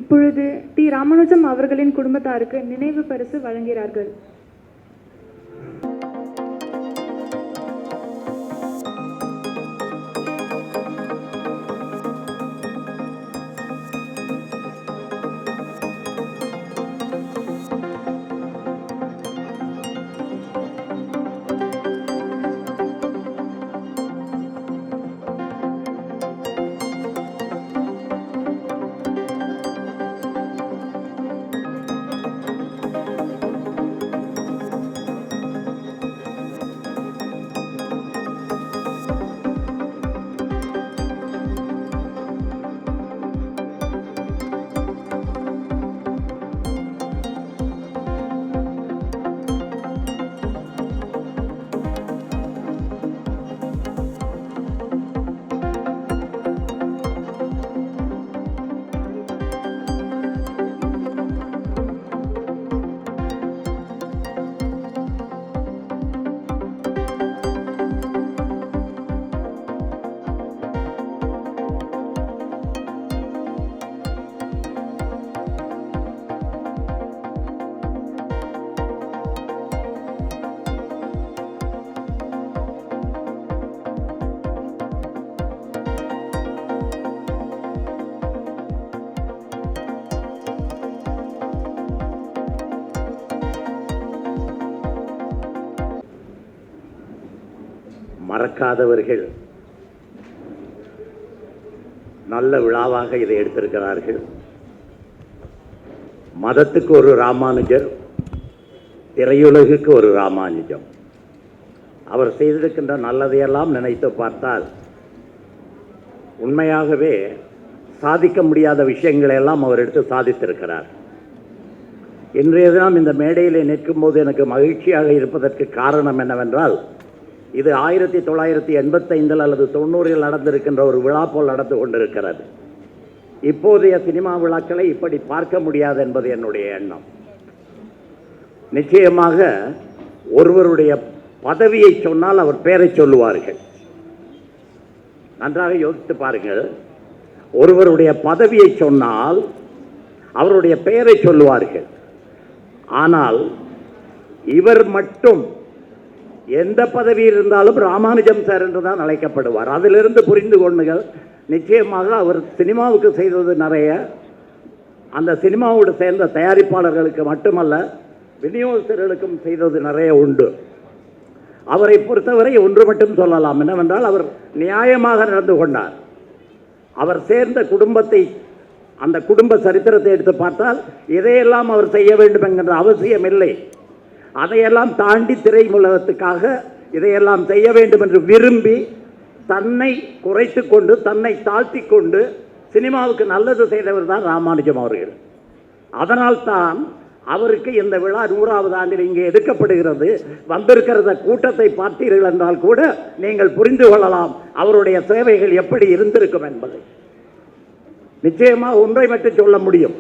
இப்பொழுது டி. ராமானுஜம் அவர்களின் குடும்பத்தாருக்கு நினைவு பரிசு வழங்குகிறார்கள். மறக்காதவர்கள் நல்ல விழாவாக இதை எடுத்திருக்கிறார்கள். மதத்துக்கு ஒரு ராமானுஜர், திரையுலகுக்கு ஒரு ராமானுஜம். அவர் செய்திருக்கின்ற நல்லதையெல்லாம் நினைத்து பார்த்தால் உண்மையாகவே சாதிக்க முடியாத விஷயங்களெல்லாம் அவர் எடுத்து சாதித்திருக்கிறார். இன்றைய தினம் இந்த மேடையில் நிற்கும்போது எனக்கு மகிழ்ச்சியாக இருப்பதற்கு காரணம் என்னவென்றால், இது 1985 அல்லது 90 நடந்திருக்கின்ற ஒரு விழா போல் நடந்து கொண்டிருக்கிறது. இப்போதைய சினிமா விழாக்களை இப்படி பார்க்க முடியாது என்பது என்னுடைய எண்ணம். நிச்சயமாக ஒருவருடைய பதவியை சொன்னால் அவர் பெயரை சொல்லுவார்கள். நன்றாக யோசித்து பாருங்கள். ஒருவருடைய பதவியை சொன்னால் அவருடைய பெயரை சொல்லுவார்கள். ஆனால் இவர் மட்டும் எந்த பதவியில் இருந்தாலும் ராமானுஜம் சார் என்று தான் அழைக்கப்படுவார். அதிலிருந்து புரிந்து கொள்ளுங்கள். நிச்சயமாக அவர் சினிமாவுக்கு செய்தது நிறைய. அந்த சினிமாவோடு சேர்ந்த தயாரிப்பாளர்களுக்கு மட்டுமல்ல, விநியோகஸ்தர்களுக்கும் செய்தது நிறைய உண்டு. அவரை பொறுத்தவரை ஒன்று மட்டும் சொல்லலாம், என்னவென்றால் அவர் நியாயமாக நடந்து கொண்டார். அவர் சேர்ந்த குடும்பத்தை, அந்த குடும்ப சரித்திரத்தை எடுத்து பார்த்தால் இதையெல்லாம் அவர் செய்ய வேண்டும் என்கின்ற அவசியம் இல்லை. அதையெல்லாம் தாண்டி திரையுலகத்துக்காக இதையெல்லாம் செய்ய வேண்டும் என்று விரும்பி தன்னை குறைத்து கொண்டு, தன்னை தாழ்த்தி கொண்டு சினிமாவுக்கு நல்லது செய்தவர் தான் ராமானுஜம் அவர்கள். அதனால்தான் அவருக்கு இந்த விழா 100வது ஆண்டில் இங்கே எடுக்கப்படுகிறது. வந்திருக்கிற கூட்டத்தை பார்த்தீர்கள் என்றால் கூட நீங்கள் புரிந்து கொள்ளலாம் அவருடைய சேவைகள் எப்படி இருந்திருக்கும் என்பதை. நிச்சயமாக ஒன்றை மட்டும் சொல்ல முடியும்,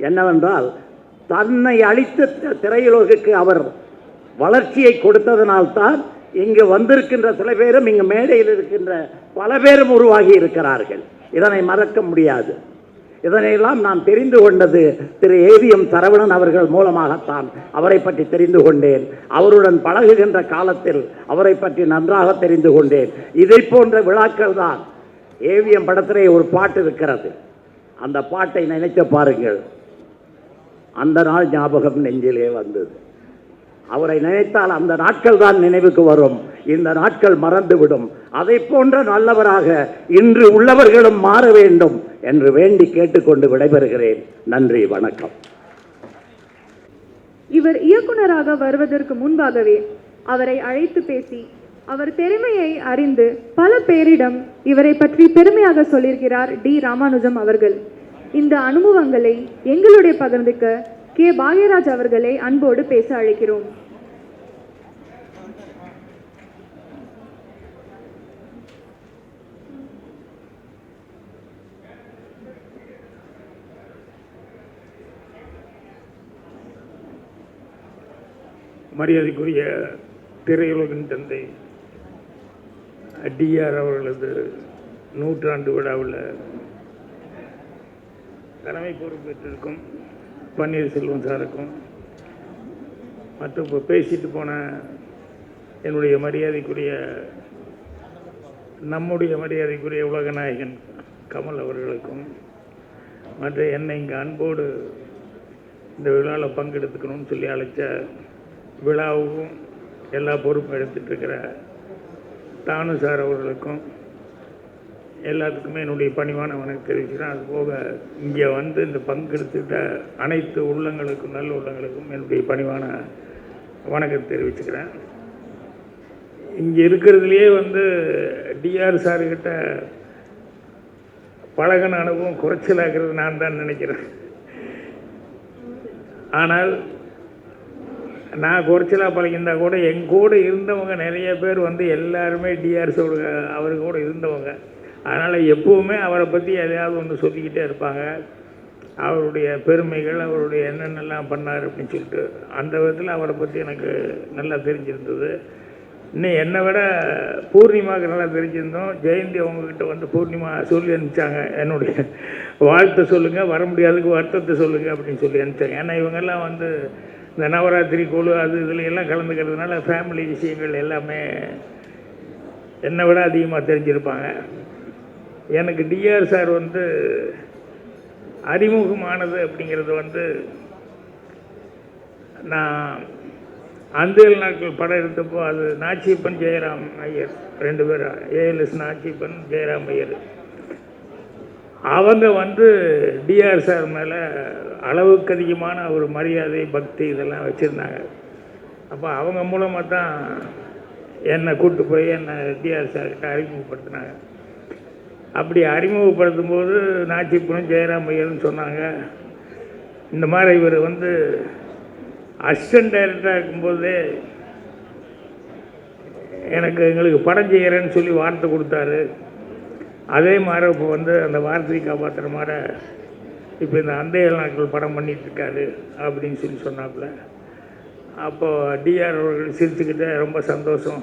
என்னவென்றால் தன்னை அளித்த திரையுலகுக்கு அவர் வளர்ச்சியை கொடுத்ததனால்தான் இங்கு வந்திருக்கின்ற சில பேரும், இங்கு மேடையில் இருக்கின்ற பல பேரும் உருவாகி இருக்கிறார்கள். இதனை மறக்க முடியாது. இதனையெல்லாம் நான் தெரிந்து கொண்டது திரு ஏவிஎம் சரவணன் அவர்கள் மூலமாகத்தான் அவரை பற்றி தெரிந்து கொண்டேன். அவருடன் பழகுகின்ற காலத்தில் அவரை பற்றி நன்றாக தெரிந்து கொண்டேன். இதை போன்ற விழாக்கள் தான். ஏவிஎம் படத்திலே ஒரு பாட்டு இருக்கிறது. அந்த பாட்டை நினைத்து பாருங்கள். அந்த நாள் ஞாபகம் நெஞ்சிலே வந்தது. அவரை நினைத்தால் அந்த நாட்கள் தான் நினைவுக்கு வரும். இந்த நாட்கள் மறந்துவிடும். அதை போன்ற நல்லவராக இன்று உள்ளவர்களும் மாற வேண்டும் என்று வேண்டி கேட்டுக்கொண்டு விடைபெறுகிறேன். நன்றி, வணக்கம். இவர் இயக்குனராக வருவதற்கு முன்பாகவே அவரை அழைத்து பேசி அவர் திறமையை அறிந்து பல பேரிடம் இவரை பற்றி பெருமையாக சொல்லியிருக்கிறார் டி ராமானுஜம் அவர்கள். இந்த அனுபவங்களை எங்களுடைய பகிர்ந்துக்க கே பாக்யராஜ் அவர்களை அன்போடு பேச அழைக்கிறோம். மரியாதைக்குரிய திரையுலகின் தந்தை டிஆர் அவர்களது நூற்றாண்டு விழாவில் தலைமை பொறுப்பேற்றிருக்கும் பன்னீர்செல்வம் சாருக்கும் மற்றும் இப்போ பேசிட்டு போன என்னுடைய நம்முடைய மரியாதைக்குரிய உலகநாயகன் கமல் அவர்களுக்கும் மற்ற என்னை இங்கே அன்போடு இந்த விழாவில் பங்கெடுத்துக்கணும்னு சொல்லி அழைச்ச விழாவுக்கும் எல்லா பொறுப்பும் எடுத்துகிட்ருக்கிற தானு சார் அவர்களுக்கும் எல்லாத்துக்குமே என்னுடைய பணிவான வணக்கம் தெரிவிக்கிறேன். அதுபோக இங்கே வந்து இந்த பங்கெடுத்துக்கிட்ட அனைத்து உள்ளங்களுக்கும் நல்ல உள்ளங்களுக்கும் என்னுடைய பணிவான வணக்கம் தெரிவிச்சுக்கிறேன். இங்கே இருக்கிறதுலையே வந்து டிஆர் சார்கிட்ட பழகின அனுபவம் குறைச்சலாகிறது நான் தான் நினைக்கிறேன். ஆனால் நான் குறைச்சலாக பழகியிருந்தா கூட கூட இருந்தவங்க நிறைய பேர் வந்து எல்லாருமே டிஆர்ஸோட அவரு கூட இருந்தவங்க. அதனால் எப்போவுமே அவரை பற்றி எதையாவது ஒன்று சொல்லிக்கிட்டே இருப்பாங்க. அவருடைய பெருமைகள், அவருடைய என்னென்னலாம் பண்ணார் அப்படின்னு சொல்லிட்டு அந்த விதத்தில் அவரை பற்றி எனக்கு நல்லா தெரிஞ்சிருந்தது. இன்னும் என்னை விட பூர்ணிமாவுக்கு நல்லா தெரிஞ்சிருந்தோம். ஜெயந்தி அவங்கக்கிட்ட வந்து பூர்ணிமா சொல்லி அனுப்பிச்சாங்க, என்னுடைய வாழ்த்தை சொல்லுங்கள், வர முடியாதுக்கு வருத்தத்தை சொல்லுங்கள் அப்படின்னு சொல்லி அனுப்பிச்சாங்க. ஏன்னா இவங்கெல்லாம் வந்து இந்த நவராத்திரி குழு அது இதில் எல்லாம் கலந்துக்கிறதுனால ஃபேமிலி விஷயங்கள் எல்லாமே என்னை விட அதிகமாக தெரிஞ்சிருப்பாங்க. எனக்கு டிஆர் சார் வந்து அறிமுகமானது அப்படிங்கிறது வந்து நான் அந்தேல் நாட்கள் படம் எடுத்தப்போ அது நாச்சியப்பன் ஜெயராம் ஐயர் 2 பேர், ஏஎல்எஸ் நாச்சியப்பன் ஜெயராம் ஐயர், அவங்க வந்து டிஆர் சார் மேலே அளவுக்கு அதிகமான ஒரு மரியாதை பக்தி இதெல்லாம் வச்சுருந்தாங்க. அப்போ அவங்க மூலமாக தான் என்னை கூப்பிட்டு போய் என்னை டிஆர் சார்கிட்ட அறிமுகப்படுத்தினாங்க. அப்படி அறிமுகப்படுத்தும் போது நாச்சிப்பனும் ஜெயராம் ஐயர்னு சொன்னாங்க, இந்த மாதிரி இவர் வந்து அசிஸ்டன்ட் டைரக்டராக இருக்கும்போதே எங்களுக்கு படம் செய்கிறேன்னு சொல்லி வார்த்தை கொடுத்தாரு. அதே மாதிரி இப்போ வந்து அந்த வார்த்தையை காப்பாற்றுற மாதிரி இப்போ இந்த அந்தையல் நாட்கள் படம் பண்ணிகிட்ருக்காரு அப்படின்னு சொல்லி சொன்னாப்புல. அப்போது டிஆர் அவர்கள் சிரிச்சுக்கிட்டே ரொம்ப சந்தோஷம்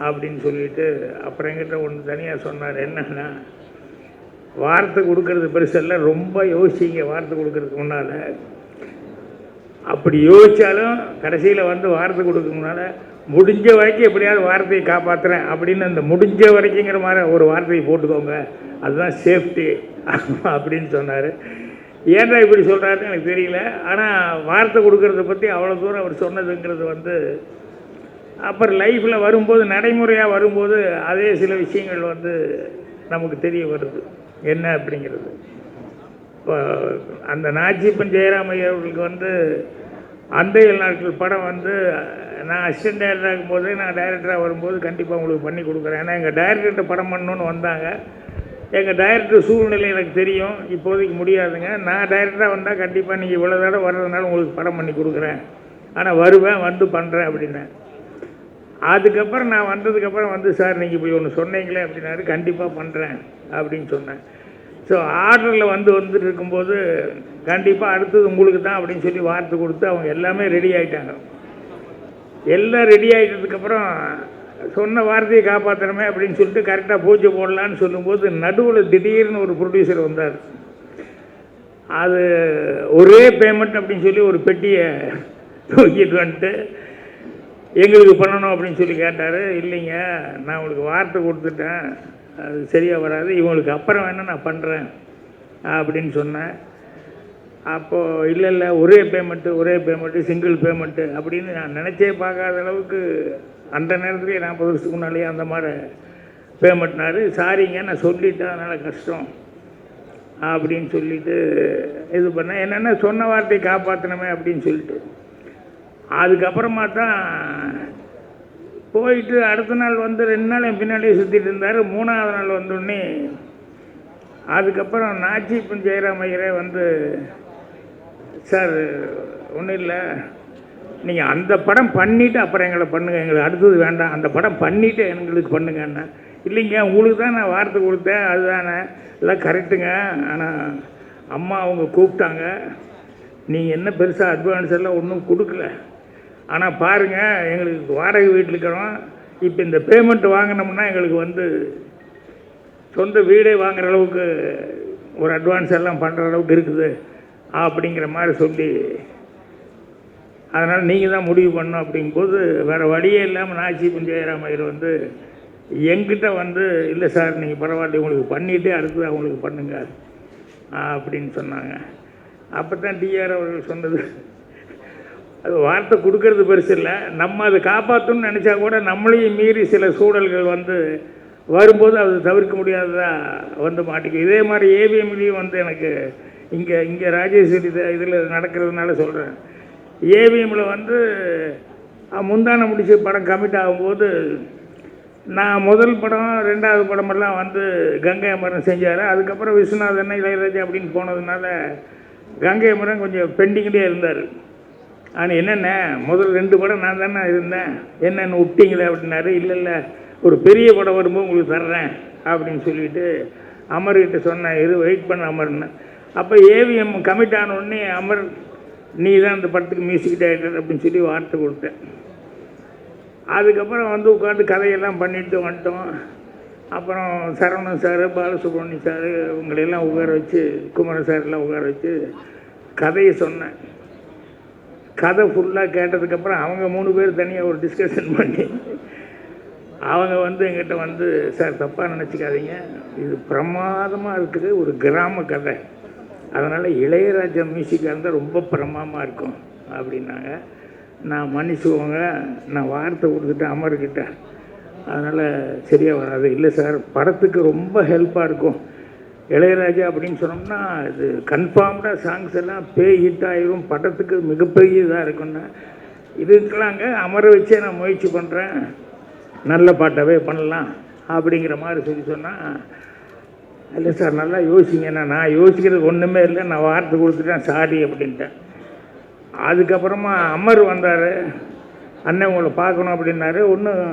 அப்படின்னு சொல்லிட்டு அப்புறம் என்கிட்ட ஒன்று தனியாக சொன்னார். என்னன்னா, வார்த்தை கொடுக்கறது பெருசல்ல, ரொம்ப யோசிச்சிங்க வார்த்தை கொடுக்கறதுக்கு முன்னால். அப்படி யோசித்தாலும் கடைசியில் வந்து வார்த்தை கொடுக்க முன்னால் முடிஞ்ச வரைக்கும் எப்படியாவது வார்த்தையை காப்பாற்றுறேன் அப்படின்னு அந்த முடிஞ்ச வரைக்குங்கிற மாதிரி ஒரு வார்த்தையை போட்டுக்கோங்க, அதுதான் சேஃப்டி அப்படின்னு சொன்னார். ஏன்டா இப்படி சொல்கிறாருன்னு எனக்கு தெரியல. ஆனால் வார்த்தை கொடுக்கறத பற்றி அவ்வளோ தூரம் அவர் சொன்னதுங்கிறது வந்து அப்புறம் லைஃப்பில் வரும்போது, நடைமுறையாக வரும்போது அதே சில விஷயங்கள் வந்து நமக்கு தெரிய வருது என்ன அப்படிங்கிறது. இப்போ அந்த நாச்சிப்பன் ஜெயராம் ஐயா அவர்களுக்கு வந்து அந்தையல் நாட்கள் படம் வந்து நான் அசிஸ்டன்ட் டைரக்டராக இருக்கும்போது, நான் டைரக்டராக வரும்போது கண்டிப்பாக உங்களுக்கு பண்ணி கொடுக்குறேன். ஏன்னா எங்கள் டைரக்டர்கிட்ட படம் பண்ணணுன்னு வந்தாங்க. எங்கள் டைரக்டர் சூழ்நிலை எனக்கு தெரியும், இப்போதைக்கு முடியாதுங்க, நான் டைரக்டராக வந்தால் கண்டிப்பாக நீங்கள் இவ்வளோ தடவை வர்றதுனால உங்களுக்கு படம் பண்ணி கொடுக்குறேன், ஆனால் வருவேன் வந்து பண்ணுறேன் அப்படின்னேன். அதுக்கப்புறம் நான் வந்ததுக்கப்புறம் வந்து சார் நீங்கள் இப்படி ஒன்று சொன்னீங்களே அப்படின்னாரு. கண்டிப்பாக பண்ணுறேன் அப்படின்னு சொன்னேன். ஸோ ஆர்டரில் வந்துட்டு இருக்கும்போது கண்டிப்பாக அடுத்தது உங்களுக்கு தான் அப்படின்னு சொல்லி வார்த்தை கொடுத்து அவங்க எல்லாமே ரெடி ஆகிட்டாங்க. எல்லாம் ரெடி ஆகிட்டதுக்கப்புறம் சொன்ன வார்த்தையை காப்பாற்றணுமே அப்படின்னு சொல்லிட்டு கரெக்டாக பூஜை போடலான்னு சொல்லும்போது நடுவில் திடீர்னு ஒரு ப்ரொடியூசர் வந்தார். அது ஒரே பேமெண்ட் அப்படின்னு சொல்லி ஒரு பெட்டியை தூக்கிட்டு வந்துட்டு எங்களுக்கு பண்ணணும் அப்படின்னு சொல்லி கேட்டார். இல்லைங்க, நான் உங்களுக்கு வார்த்தை கொடுத்துட்டேன், அது சரியாக வராது, இவங்களுக்கு அப்புறம் வேணால் நான் பண்ணுறேன் அப்படின்னு சொன்னேன். அப்போது இல்லை ஒரே பேமெண்ட்டு சிங்கிள் பேமெண்ட்டு அப்படின்னு நான் நினச்சே பார்க்காத அளவுக்கு அந்த நேரத்துலேயே 40 வருஷத்துக்கு முன்னாலேயே அந்த மாதிரி பேமெண்ட்னாரு. சாரிங்க, நான் சொல்லிட்டேன், அதனால் கஷ்டம் அப்படின்னு சொல்லிட்டு இது பண்ணேன். என்னென்னா சொன்ன வார்த்தையை காப்பாற்றணுமே அப்படின்னு சொல்லிட்டு அதுக்கப்புறமா தான் போயிட்டு அடுத்த நாள் வந்து 2 நாள் என் பின்னாடியே சுற்றிட்டு இருந்தார். 3ஆவது நாள் வந்தோடனே அதுக்கப்புறம் நாச்சிப்பன் ஜெயராம் ஐயரே வந்து, சார் ஒன்றும் இல்லை, நீங்கள் அந்த படம் பண்ணிவிட்டு அப்புறம் எங்களை பண்ணுங்கள், எங்களுக்கு அடுத்தது வேண்டாம், அந்த படம் பண்ணிவிட்டு எங்களுக்கு பண்ணுங்கன்னா. இல்லைங்க, உங்களுக்கு தான் நான் வார்த்தை கொடுத்தேன், அதுதானே எல்லாம் கரெக்டுங்க, ஆனால் அம்மா அவங்க கூப்பிட்டாங்க, நீங்கள் என்ன பெருசாக அட்வான்ஸ் எல்லாம் ஒன்றும் கொடுக்கல, ஆனால் பாருங்கள் எங்களுக்கு வாடகை வீட்டில் இருக்கிறோம், இப்போ இந்த பேமெண்ட் வாங்கினோம்னா எங்களுக்கு வந்து சொந்த வீடே வாங்குகிற அளவுக்கு ஒரு அட்வான்ஸ் எல்லாம் பண்ணுற அளவுக்கு இருக்குது அப்படிங்கிற மாதிரி சொல்லி, அதனால் நீங்கள் தான் முடிவு பண்ணணும் அப்படிங்கும்போது வேறு வழியே இல்லாமல் நாச்சிப்பன் ஜெயராம் ஐயர் வந்து என்கிட்ட வந்து, இல்லை சார் நீங்கள் பரவாயில்ல, உங்களுக்கு பண்ணிவிட்டு அடுத்தது அவங்களுக்கு பண்ணுங்க அப்படின்னு சொன்னாங்க. அப்போ தான் டிஆர் அவர்கள் சொன்னது, அது வார்த்தை கொடுக்கறது பெருசு இல்லை, நம்ம அதை காப்பாற்றணும்னு நினச்சா கூட நம்மளையும் மீறி சில சூழல்கள் வந்து வரும்போது அது தவிர்க்க முடியாததாக வந்து மாட்டிக்கும். இதே மாதிரி ஏவிஎம்லேயும் வந்து எனக்கு இங்கே ராஜேஸ்வரி இதில் நடக்கிறதுனால சொல்கிறேன். ஏவிஎம்மில் வந்து முந்தான முடிச்ச படம் கமிட் ஆகும்போது நான் முதல் படம் 2வது படமெல்லாம் வந்து கங்கை அமரன் செஞ்சார். அதுக்கப்புறம் விஸ்வநாதன் இளையராஜா அப்படின்னு போனதுனால கங்கை அமரன் கொஞ்சம் பெண்டிங்லேயே இருந்தார். ஆனால் என்னென்ன முதல் 2 படம் நான் தானே இருந்தேன், என்னென்னு விட்டீங்களே அப்படின்னாரு. இல்லை ஒரு பெரிய படம் வரும்போது உங்களுக்கு தர்றேன் அப்படின்னு சொல்லிட்டு அமர்கிட்ட சொன்னேன், வெயிட் பண்ண அமர்னு. அப்போ ஏவிஎம் கமிட் ஆனோடனே அமர், நீ தான் அந்த படத்துக்கு மியூசிக் டைரக்டர் அப்படின்னு சொல்லி வார்த்தை கொடுத்தேன். அதுக்கப்புறம் வந்து உட்காந்து கதையெல்லாம் பண்ணிட்டு வந்துட்டோம். அப்புறம் சரவணன் சார், பாலசுப்ரமணியம் சார் இவங்களையெல்லாம் உட்கார வச்சு, குமரன் சார்லாம் உட்கார வச்சு கதையை சொன்னேன். கதை ஃபுல்லாக கேட்டதுக்கப்புறம் அவங்க 3 பேர் தனியாக ஒரு டிஸ்கஷன் பண்ணி அவங்க வந்து எங்கிட்ட வந்து, சார் தப்பாக நினச்சிக்காதீங்க, இது பிரமாதமாக இருக்குது, ஒரு கிராம கதை, அதனால் இளையராஜா மியூசிக்காக இருந்தால் ரொம்ப பிரமாதமாக இருக்கும் அப்படின்னாங்க. நான் மன்னிச்சுக்கோங்க, நான் வார்த்தை கொடுத்துட்டு அமர்கிட்ட, அதனால் சரியாக வராது. இல்லை சார், படத்துக்கு ரொம்ப ஹெல்ப்பாக இருக்கும் இளையராஜா அப்படின்னு சொன்னோம்னா, இது கன்ஃபார்ம்டாக சாங்ஸ் எல்லாம் ஹிட் ஆகிரும், படத்துக்கு மிகப்பெரிய இதாக இருக்குன்னா, இதுக்கெல்லாங்க அமர வச்சே நான் முயற்சி பண்ணுறேன், நல்ல பாட்டாகவே பண்ணலாம் அப்படிங்கிற மாதிரி சொல்லி சொன்னால், இல்லை சார் நல்லா யோசிங்கன்னா, நான் யோசிக்கிறது ஒன்றுமே இல்லை, நான் வார்த்தை கொடுத்துட்டேன் சாரி அப்படின்ட்டேன். அதுக்கப்புறமா அமர் வந்தார், அண்ணன் உங்களை பார்க்கணும் அப்படின்னாரு. ஒன்றும்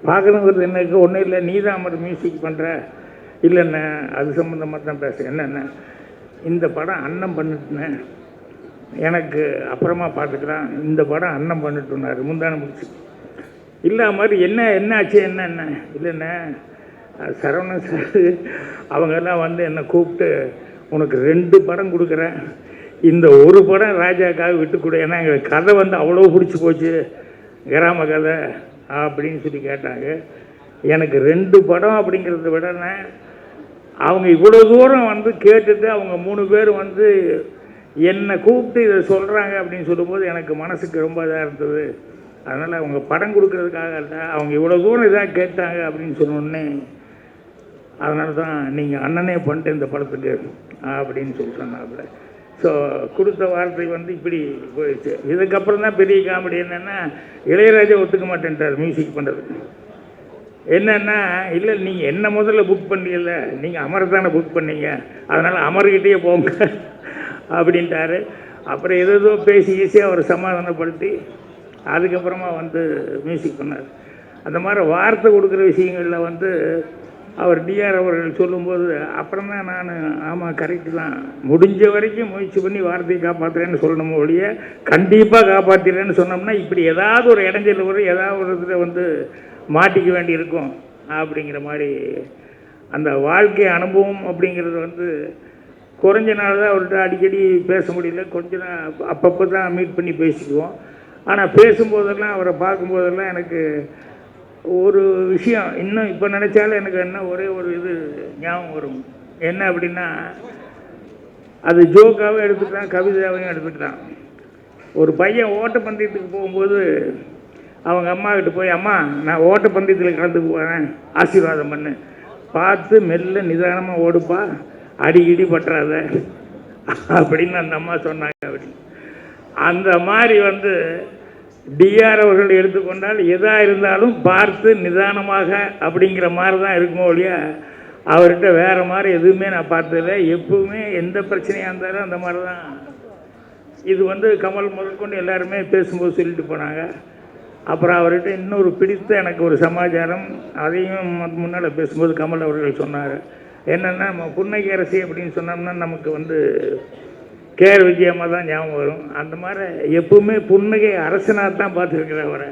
பார்க்கணுங்கிறது என்னக்கு ஒன்றும் இல்லை, நீ தான் அமர் மியூசிக் பண்ணுற. இல்லைண்ணே, அது சம்மந்தமாக தான் பேசுகிறேன். என்னென்ன, இந்த படம் அண்ணன் பண்ணிட்டுனேன், எனக்கு அப்புறமா பார்த்துக்கலாம், இந்த படம் அண்ணன் பண்ணிட்டுனாரு முந்தான முடிச்சு. இல்லை மாதிரி என்ன ஆச்சு, என்ன இல்லைண்ணே, சரவணன் சார் அவங்கெல்லாம் வந்து என்னை கூப்பிட்டு, உனக்கு 2 படம் கொடுக்குறேன், இந்த ஒரு படம் ராஜாக்காக விட்டு கொடு, ஏன்னா எங்களுக்கு கதை வந்து அவ்வளோ பிடிச்சி போச்சு, கிராம கதை அப்படின்னு சொல்லி கேட்டாங்க. எனக்கு 2 படம் அப்படிங்கிறத விடனே அவங்க இவ்வளோ தூரம் வந்து கேட்டுட்டு அவங்க 3 பேர் வந்து என்னை கூப்பிட்டு இதை சொல்கிறாங்க அப்படின்னு சொல்லும்போது எனக்கு மனசுக்கு ரொம்ப இதாக இருந்தது. அதனால் அவங்க படம் கொடுக்கறதுக்காக இல்லை, அவங்க இவ்வளோ தூரம் இதாக கேட்டாங்க அப்படின்னு சொன்னோடனே, அதனால தான் நீங்கள் அண்ணனே பண்ணிட்டு இந்த படத்துக்கு அப்படின்னு சொல்லி சொன்னாப்புல. ஸோ கொடுத்த வார்த்தை வந்து இப்படி போயிடுச்சு. இதுக்கப்புறம் தான் பெரிய காமெடி என்னென்னா, இளையராஜா ஒத்துக்க மாட்டேன்ட்டார் மியூசிக் பண்ணுறதுக்கு. என்னென்னா, இல்லை நீங்கள் என்ன முதல்ல புக் பண்ணல, நீங்கள் அமரை தானே புக் பண்ணீங்க, அதனால் அமர்கிட்டே போங்க அப்படின்ட்டாரு. அப்புறம் ஏதோ பேசி ஈஸியாக அவரை சமாதானப்படுத்தி அதுக்கப்புறமா வந்து மியூசிக் பண்ணார். அந்த மாதிரி வார்த்தை கொடுக்குற விஷயங்களில் வந்து அவர் டிஆர் அவர்கள் சொல்லும்போது அப்புறம் தான் நான் ஆமாம் கரெக்டு தான், முடிஞ்ச வரைக்கும் முயற்சி பண்ணி வார்த்தையை காப்பாற்றுறேன்னு சொல்லணும் ஒழிய கண்டிப்பாக காப்பாற்றுறேன்னு சொன்னோம்னா இப்படி ஏதாவது ஒரு இடைஞ்சல் வரும், ஏதாவது ஒரு இதில் வந்து மாட்டிக்க வேண்டி இருக்கும் அப்படிங்கிற மாதிரி. அந்த வாழ்க்கை அனுபவம் அப்படிங்கிறது வந்து குறைஞ்ச நாள் தான் அவர்கிட்ட அடிக்கடி பேச முடியல, கொஞ்ச நாள் அப்பப்போ தான் மீட் பண்ணி பேசிக்குவோம். ஆனால் பேசும்போதெல்லாம் அவரை பார்க்கும்போதெல்லாம் எனக்கு ஒரு விஷயம் இன்னும் இப்போ நினச்சாலும் எனக்கு என்ன ஒரே ஒரு இது ஞாபகம் வரும். என்ன அப்படின்னா, அது ஜோக்காகவும் எடுத்துக்கிட்டான், கவிதையாகவும் எடுத்துக்கிட்டான். ஒரு பையன் ஓட்டப்பந்தயத்துக்கு போகும்போது அவங்க அம்மாக்கிட்ட போய், அம்மா நான் ஓட்டப்பந்தயத்தில் கலந்து போகிறேன், ஆசீர்வாதம் பண்ணு, பார்த்து மெல்ல நிதானமாக ஓடுப்பா, அடிக்கடி பற்றாத அப்படின்னு அந்த அம்மா சொன்னாங்க. அப்படி அந்த மாதிரி வந்து டிஆர் அவர்கள் எடுத்துக்கொண்டால் எதாக இருந்தாலும் பார்த்து நிதானமாக அப்படிங்கிற மாதிரி தான் இருக்குமோ இல்லையா, அவர்கிட்ட வேறு மாதிரி எதுவுமே நான் பார்த்ததில்லை. எப்பவுமே எந்த பிரச்சனையாக இருந்தாலும் அந்த மாதிரி தான். இது வந்து கமல் முதற்கொண்டு எல்லாருமே பேசும்போது சொல்லிட்டு போனாங்க. அப்புறம் அவர்கிட்ட இன்னொரு பிடித்த எனக்கு ஒரு சமாச்சாரம், அதையும் முன்னால் பேசும்போது கமல் அவர்கள் சொன்னார். என்னென்னா, நம்ம புன்னகை அரசி அப்படின்னு சொன்னோம்னா நமக்கு வந்து கேஆர் விஜயம்மா தான் ஞாபகம் வரும். அந்த மாதிரி எப்பவுமே புன்னகை அரசனாக தான் பார்த்துருக்குறேன் அவரை.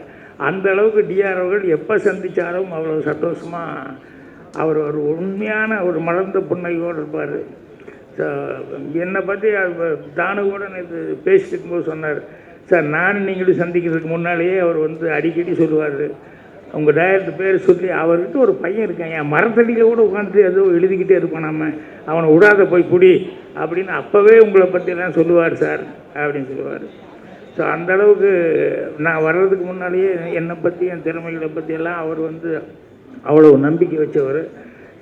அந்த அளவுக்கு டிஆர் அவர்கள் எப்போ சந்தித்தாலும் அவ்வளோ சந்தோஷமாக அவர் ஒரு உண்மையான ஒரு மலர்ந்த புன்னகையோடு இருப்பார். ஸோ என்னை பற்றி தானு கூட நேற்று பேசிட்டு இருக்கும்போது சொன்னார், சார் நானும் நீங்களும் சந்திக்கிறதுக்கு முன்னாலேயே அவர் வந்து அடிக்கடி சொல்லுவார், உங்கள் டைரக்டர் பேர் சொல்லி, அவர்கிட்ட ஒரு பையன் இருக்கான், என் மரத்தடியில் கூட உட்காந்துட்டு ஏதோ எழுதிக்கிட்டே இருப்பான், நம்ம அவனை விடாத போய் புடி அப்படின்னு அப்போவே உங்களை பற்றிலாம் சொல்லுவார் சார் அப்படின்னு சொல்லுவார். ஸோ அந்தளவுக்கு நான் வர்றதுக்கு முன்னாலேயே என்னை பற்றி என் திறமைகளை பற்றியெல்லாம் அவர் வந்து அவ்வளோ நம்பிக்கை வச்சவர்.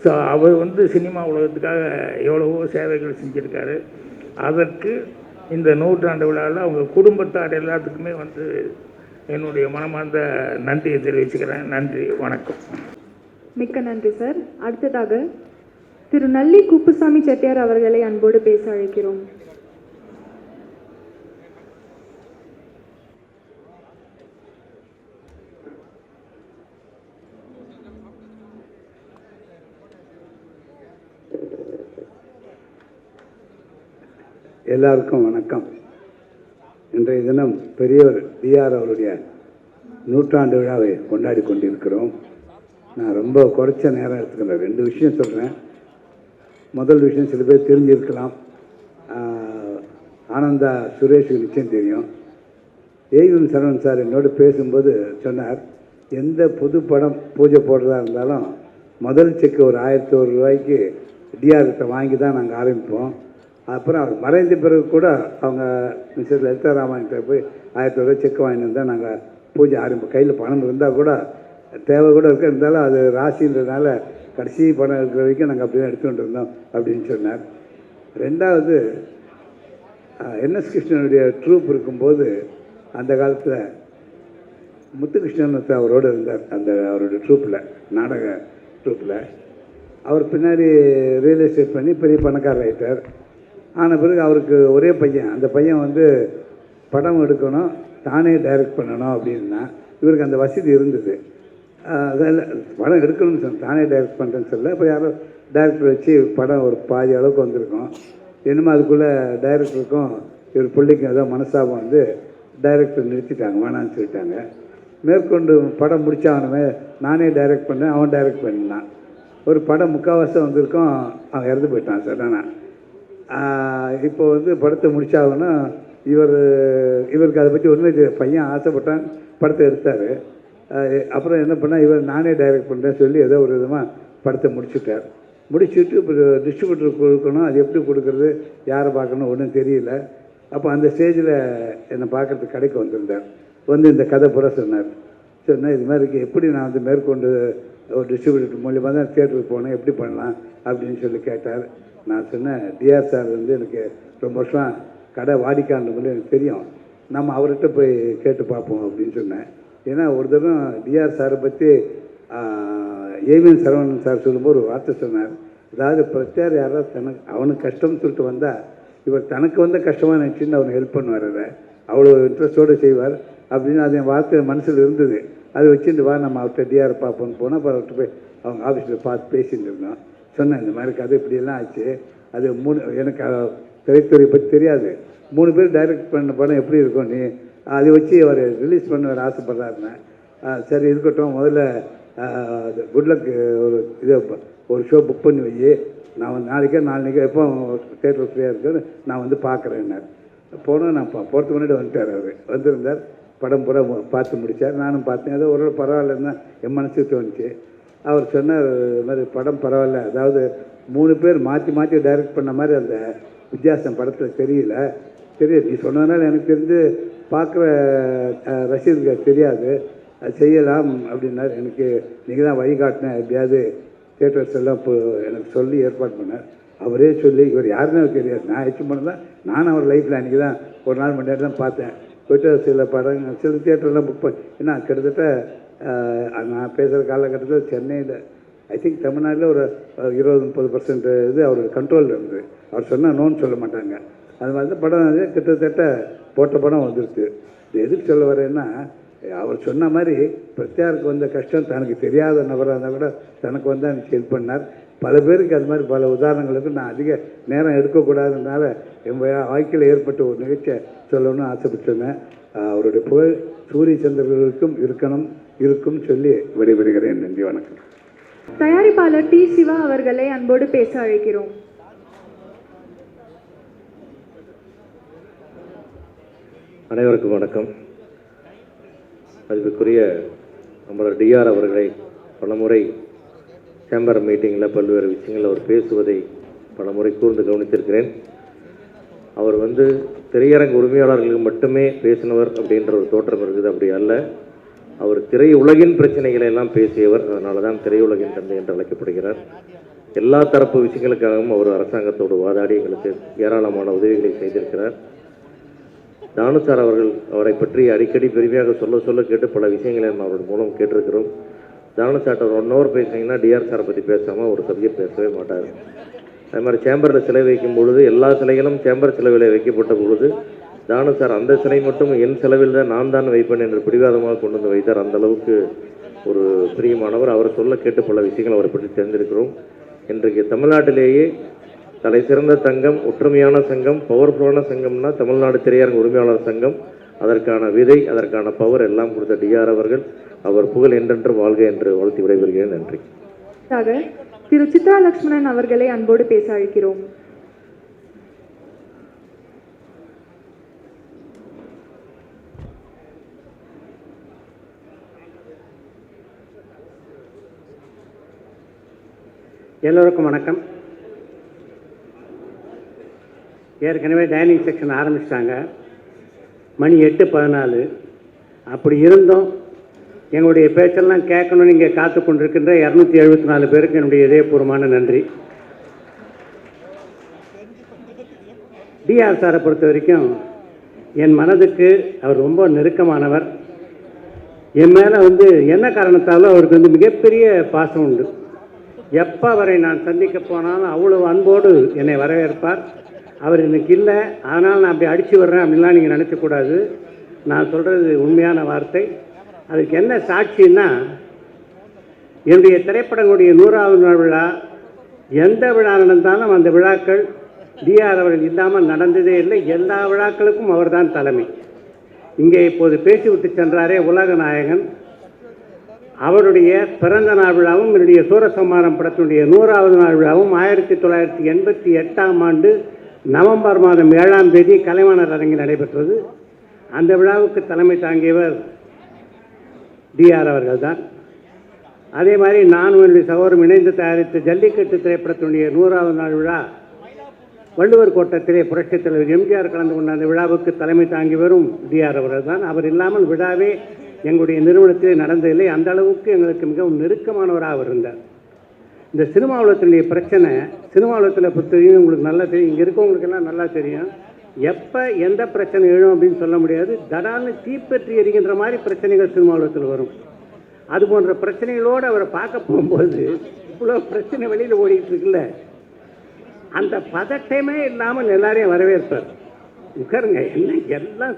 ஸோ அவர் வந்து சினிமா உலகத்துக்காக எவ்வளவோ சேவைகள் செஞ்சுருக்காரு. அதற்கு இந்த நூற்றாண்டு விழாவில் அவங்க குடும்பத்தார் எல்லாத்துக்குமே வந்து என்னுடைய மனமார்ந்த நன்றியை தெரிவிச்சுக்கிறேன். நன்றி, வணக்கம். மிக்க நன்றி சார். அடுத்ததாக திரு நல்லி குப்புசாமி செட்டியார் அவர்களை அன்போடு பேச அழைக்கிறோம். எல்லாருக்கும் வணக்கம். இன்றைய தினம் பெரியவர் டிஆர் அவருடைய நூற்றாண்டு விழாவை கொண்டாடி கொண்டிருக்கிறோம். நான் ரொம்ப குறைச்ச நேரம் எடுத்துக்கிறேன். 2 விஷயம் சொல்கிறேன். முதல் விஷயம் சில பேர் தெரிஞ்சிருக்கலாம், ஆனந்தா சுரேஷுக்கு நிச்சயம் தெரியும். ஏவிஎம் சரவணன் சார் என்னோடு பேசும்போது சொன்னார், எந்த புது படம் பூஜை போடுறதா இருந்தாலும் முதல் செக்கு ஒரு 1001 ரூபாய்க்கு டிஆர்கிட்ட வாங்கி தான் நாங்கள் ஆரம்பிப்போம். அப்புறம் அவர் மறைந்த பிறகு கூட அவங்க மிஸ்டர் லலிதா ராமாயணத்தை போய் 1001 ரூபாய் செக் வாங்கிட்டு இருந்தால் நாங்கள் பூஜை ஆரம்பிப்போம். கையில் பணம் இருந்தால் கூட தேவை கூட இருக்க, இருந்தாலும் அது ராசின்றதுனால கடைசி பணம் இருக்கிற வரைக்கும் நாங்கள் அப்படி தான் எடுத்துகிட்டு இருந்தோம் அப்படின்னு சொன்னார். ரெண்டாவது, என்எஸ் கிருஷ்ணனுடைய ட்ரூப் இருக்கும்போது அந்த காலத்தில் முத்துகிருஷ்ணன் அவரோடு இருந்தார். அந்த அவருடைய ட்ரூப்பில், நாடக ட்ரூப்பில். அவர் பின்னாடி ரியல் எஸ்டேட் பண்ணி பெரிய பணக்காரர் ஆகிட்டார். ஆன பிறகு அவருக்கு ஒரே பையன். அந்த பையன் வந்து படம் எடுக்கணும், தானே டைரக்ட் பண்ணணும் அப்படின்னா, இவருக்கு அந்த வசதி இருந்தது. அதில் படம் எடுக்கணும்னு சொன்ன, தானே டைரக்ட் பண்ணுறேன்னு சொல்ல. இப்போ யாரோ டைரக்டர் வச்சு படம் ஒரு பாதி அளவுக்கு வந்திருக்கும். என்னமோ அதுக்குள்ளே டைரக்டருக்கும் இவர் பிள்ளைக்கும் ஏதோ மனசாபம் வந்து டைரக்டர் நிறுத்திட்டாங்க, வேணான்னு சொல்லிட்டாங்க. மேற்கொண்டு படம் முடித்தாவனமே நானே டைரக்ட் பண்ணேன், அவன் டைரக்ட் பண்ணினான். ஒரு படம் 3/4 வருஷம் வந்திருக்கோம், அவன் இறந்து போயிட்டான் சடனா. இப்போ வந்து படத்தை முடிச்சாங்கன்னா இவருக்கு அதை பற்றி ஒன்றுமே தெரியாது. பையன் ஆசைப்பட்டான், படத்தை எடுத்தார். அப்புறம் என்ன பண்ணால், இவர் நானே டைரக்ட் பண்ணுறேன்னு சொல்லி ஏதோ ஒரு விதமாக படத்தை முடிச்சுட்டார். முடிச்சுட்டு இப்போ டிஸ்ட்ரிபியூட்டருக்கு கொடுக்கணும், அது எப்படி கொடுக்குறது, யாரை பார்க்கணும் ஒன்றும் தெரியல. அப்போ அந்த ஸ்டேஜில் என்னை பார்க்குறதுக்கு கடைக்கு வந்திருந்தார். வந்து இந்த கதை பூரா சொன்னார். இது மாதிரி இருக்குது, எப்படி நான் வந்து மேற்கொண்டு ஒரு டிஸ்ட்ரிபியூட்டர் மூலியமாக தான் தியேட்டருக்கு போனேன், எப்படி பண்ணலாம் அப்படின்னு சொல்லி கேட்டார். நான் சொன்னேன், டிஆர் சார் வந்து எனக்கு ரொம்ப வருஷம் கடை வாடிக்கையாளர் எனக்கு தெரியும், நம்ம அவர்கிட்ட போய் கேட்டு பார்ப்போம் அப்படின்னு சொன்னேன். ஏன்னா ஒரு தரம் டிஆர் சாரை பற்றி ஏவிஎம் சரவணன் சார் சொல்லும்போது ஒரு வார்த்தை சொன்னார். அதாவது பிரச்சார் யாராவது அவனுக்கு கஷ்டம்னு சொல்லிட்டு வந்தால் இவர் தனக்கு வந்த கஷ்டமாக நினச்சின்னு அவனை ஹெல்ப் பண்ணுவார். அதை அவ்வளோ இன்ட்ரெஸ்ட்டோடு செய்வார் அப்படின்னு அது என் வார்த்தை மனசில் இருந்தது. அதை வச்சுட்டு வா நம்ம அவர்கிட்ட டிஆர் பார்ப்போன்னு போனால் அப்புறம் அவர்கிட்ட போய் அவங்க ஆஃபீஸில் பார்த்து பேசிட்டு இருந்தோம். சொன்னேன், இந்த மாதிரி கதை இப்படியெல்லாம் ஆச்சு. அது 3 எனக்கு திரைத்துறை பற்றி தெரியாது. 3 பேர் டைரக்ட் பண்ண படம் எப்படி இருக்கும், நீ அதை வச்சு அவர் ரிலீஸ் பண்ண வேறு ஆசைப்படுறாருன்னு. சரி இருக்கட்டும், முதல்ல குட்லக் ஒரு ஷோ புக் பண்ணி வை, நான் வந்து நாளைக்கோ எப்போ தேட்டர் ஃப்ரீயாக இருக்குன்னு நான் வந்து பார்க்குறேன்னார். போனோம், நான் போகிறதுக்கு முன்னாடி வந்துட்டார். அவர் வந்திருந்தார், படம் பூரா பார்த்து முடித்தார். நானும் பார்த்தேன், ஏதோ ஒரு பரவாயில்லன்னா என் மனசுக்கு தோணுச்சு. அவர் சொன்னார், இது மாதிரி படம் பரவாயில்ல, அதாவது 3 பேர் மாற்றி மாற்றி டைரக்ட் பண்ண மாதிரி அந்த வித்தியாசம் படத்தில் தெரியல. நீ சொன்னதுனால எனக்கு தெரிஞ்சு பார்க்குற ரசிகர்களுக்கு தெரியாது, அது செய்யலாம் அப்படின்னார். எனக்கு நீங்கள் தான் வழிகாட்டினேன், எப்படியாவது தியேட்டர்ஸ் எல்லாம் இப்போ எனக்கு சொல்லி ஏற்பாடு பண்ணார். அவரே சொல்லி, இவர் யாருன்னு தெரியாது, நான் எச்சு பண்ணதான், நானும் அவர் லைஃப்பில் அன்றைக்கி தான் ஒரு நாள் முன்னாடி தான் பார்த்தேன். போய்ட்டு சில படங்கள் சில தியேட்டர்லாம் புக் பண்ணி ஏன்னா கிட்டத்தட்ட நான் பேசுகிற காலகட்டத்தில் சென்னையில் ஐ திங்க் தமிழ்நாட்டில் ஒரு 20-30% இது அவரோட கண்ட்ரோலில் இருந்தது. அவர் சொன்னால் நோன்னு சொல்ல மாட்டாங்க. அது மாதிரி தான் படம் கிட்டத்தட்ட போட்ட படம் வந்துருச்சு. இது எதுக்கு சொல்ல வரேன்னா, அவர் சொன்ன மாதிரி பிரத்யாருக்கு வந்த கஷ்டம் தனக்கு தெரியாத நபராக இருந்தால் கூட தனக்கு வந்து எனக்கு ஹெல்ப் பண்ணார். பல பேருக்கு அது மாதிரி பல உதாரணங்களுக்கு நான் அதிக நேரம் எடுக்கக்கூடாதுனால என் வாழ்க்கையில் ஏற்பட்ட ஒரு நிகழ்ச்சியை சொல்லணும்னு ஆசைப்பட்டிருந்தேன். அவருடைய புகழ் சூரிய சந்திரர்களுக்கும் இருக்கும் சொல்லி விடைபெறுகிறேன். நன்றி, வணக்கம். தயாரிப்பாளர் டி. சிவா அவர்களை அன்போடு பேச அழைக்கிறோம். அனைவருக்கும் வணக்கம். மதிப்புக்குரிய நம்மளோட டிஆர் அவர்களை பலமுறை சேம்பர் மீட்டிங்கில் பல்வேறு விஷயங்கள் அவர் பேசுவதை பலமுறை கூர்ந்து கவனித்திருக்கிறேன். அவர் திரையரங்கு உரிமையாளர்களுக்கு மட்டுமே பேசினவர் அப்படின்ற ஒரு தோற்றம் இருக்குது. அப்படி அல்ல, அவர் திரையுலகின் பிரச்சனைகளை எல்லாம் பேசியவர். அதனால தான் திரையுலகின் தந்தை என்று அழைக்கப்படுகிறார். எல்லா தரப்பு விஷயங்களுக்காகவும் அவர் அரசாங்கத்தோடு வாதாடி எங்களுக்கு ஏராளமான உதவிகளை செய்திருக்கிறார். தானு சார் அவர்கள் அவரை பற்றி அடிக்கடி பெருமையாக சொல்ல கேட்டு பல விஷயங்களை நம்ம அவரோட மூலம் கேட்டிருக்கிறோம். தானு சார் ஒரு 1 ஹவர் பேசுனீங்கன்னா டிஆர் சாரை பற்றி பேசாமல் ஒரு சப்ஜெக்ட் பேசவே மாட்டார். அது மாதிரி சேம்பரில் சிலை வைக்கும் பொழுது எல்லா சிலைகளும் சேம்பர் செலவில் வைக்கப்பட்ட பொழுது தானு சார் அந்த சிலை மட்டும் என் செலவில் தான் நான் தான் வைப்பேன் என்று பிடிவாதமாக கொண்டு வந்து வைத்தார். அந்த அளவுக்கு ஒரு பிரியமானவர். அவர் சொல்ல கேட்டு பல விஷயங்கள் அவரை பற்றி தெரிந்திருக்கிறோம். இன்றைக்கு தமிழ்நாட்டிலேயே தலை சிறந்த சங்கம், ஒற்றுமையான சங்கம், பவர்ஃபுல்லான சங்கம்னா தமிழ்நாடு திரையரங்கு உரிமையாளர் சங்கம். அதற்கான விதை, அதற்கான பவர் எல்லாம் கொடுத்த டிஆர் அவர்கள், அவர் புகழ் என்றென்று வாழ்க என்று வாழ்த்தி விடைபெறுகிறேன். நன்றி. திரு சித்ரா லட்சுமணன் அவர்களை அன்போடு பேச அழைக்கிறோம். எல்லோருக்கும் வணக்கம். ஏற்கனவே டைனிங் செக்ஷன் ஆரம்பிச்சிட்டாங்க. மணி 8:14. அப்படி இருந்தும் எங்களுடைய பேச்செல்லாம் கேட்கணும்னு இங்கே காத்து கொண்டிருக்கின்ற 274 பேருக்கு என்னுடைய இதயபூர்வமான நன்றி. டிஆர் சாரை பொறுத்த வரைக்கும் என் மனதுக்கு அவர் ரொம்ப நெருக்கமானவர். என் மேலே என்ன காரணத்தாலும் அவருக்கு மிகப்பெரிய பாசம் உண்டு. எப்போ அவரை நான் சந்திக்க போனாலும் அவ்வளவு அன்போடு என்னை வரவேற்பார். அவர் இன்னைக்கு இல்லை, அதனால் நான் அப்படி அடித்து வர்றேன் அப்படின்லாம் நீங்கள் நினைக்கக்கூடாது. நான் சொல்கிறது உண்மையான வார்த்தை. அதுக்கு என்ன சாட்சின்னா, என்னுடைய திரைப்படங்களுடைய 100வது நாள் விழா, எந்த விழா நடந்தாலும் அந்த விழாக்கள் டிஆர் அவர்கள் இல்லாமல் நடந்ததே இல்லை. எல்லா விழாக்களுக்கும் அவர்தான் தலைமை. இங்கே இப்போது பேசிவிட்டு சென்றாரே உலக நாயகன், அவருடைய பிறந்த நாள் விழாவும் என்னுடைய சூரசம்மாரம் படத்தினுடைய 100வது நாள் விழாவும் 1988ஆம் ஆண்டு நவம்பர் மாதம் 7ஆம் தேதி கலைவாணர் அரங்கில் நடைபெற்றது. அந்த விழாவுக்கு தலைமை தாங்கியவர் டிஆர் அவர்கள் தான். அதே மாதிரி நானும் என்னுடைய சகோதரம் இணைந்து தயாரித்த ஜல்லிக்கட்டு திரைப்படத்தினுடைய 100வது நாள் விழா வள்ளுவர் கோட்டத்திலே புரட்சித் தலைவர் எம்ஜிஆர் கலந்து கொண்ட அந்த விழாவுக்கு தலைமை தாங்கி வரும் டிஆர் அவர்கள் தான். அவர் இல்லாமல் விழாவே எங்களுடைய நிறுவனத்திலே நடந்ததில்லை. அந்த அளவுக்கு எங்களுக்கு மிகவும் நெருக்கமானவராக அவர் இருந்தார். இந்த சினிமா உலகத்தினுடைய பிரச்சனை, சினிமா உலகத்தில் பொறுத்தவரைக்கும் உங்களுக்கு நல்லா தெரியும், இங்கே இருக்கவங்களுக்கெல்லாம் நல்லா தெரியும். எப்போ எந்த பிரச்சனை எழும் அப்படின்னு சொல்ல முடியாது. தடால்னு தீப்பற்றி எரிகின்ற மாதிரி பிரச்சனைகள் சினிமா உலகத்தில் வரும். அது போன்ற பிரச்சனைகளோடு அவரை பார்க்க போகும்போது இவ்வளோ பிரச்சனை வெளியில் ஓடிக்கிட்டு இருக்குல்ல, அந்த பதட்டமே இல்லாமல் எல்லாரையும் வரவேற்பார். உட்காருங்க, என்ன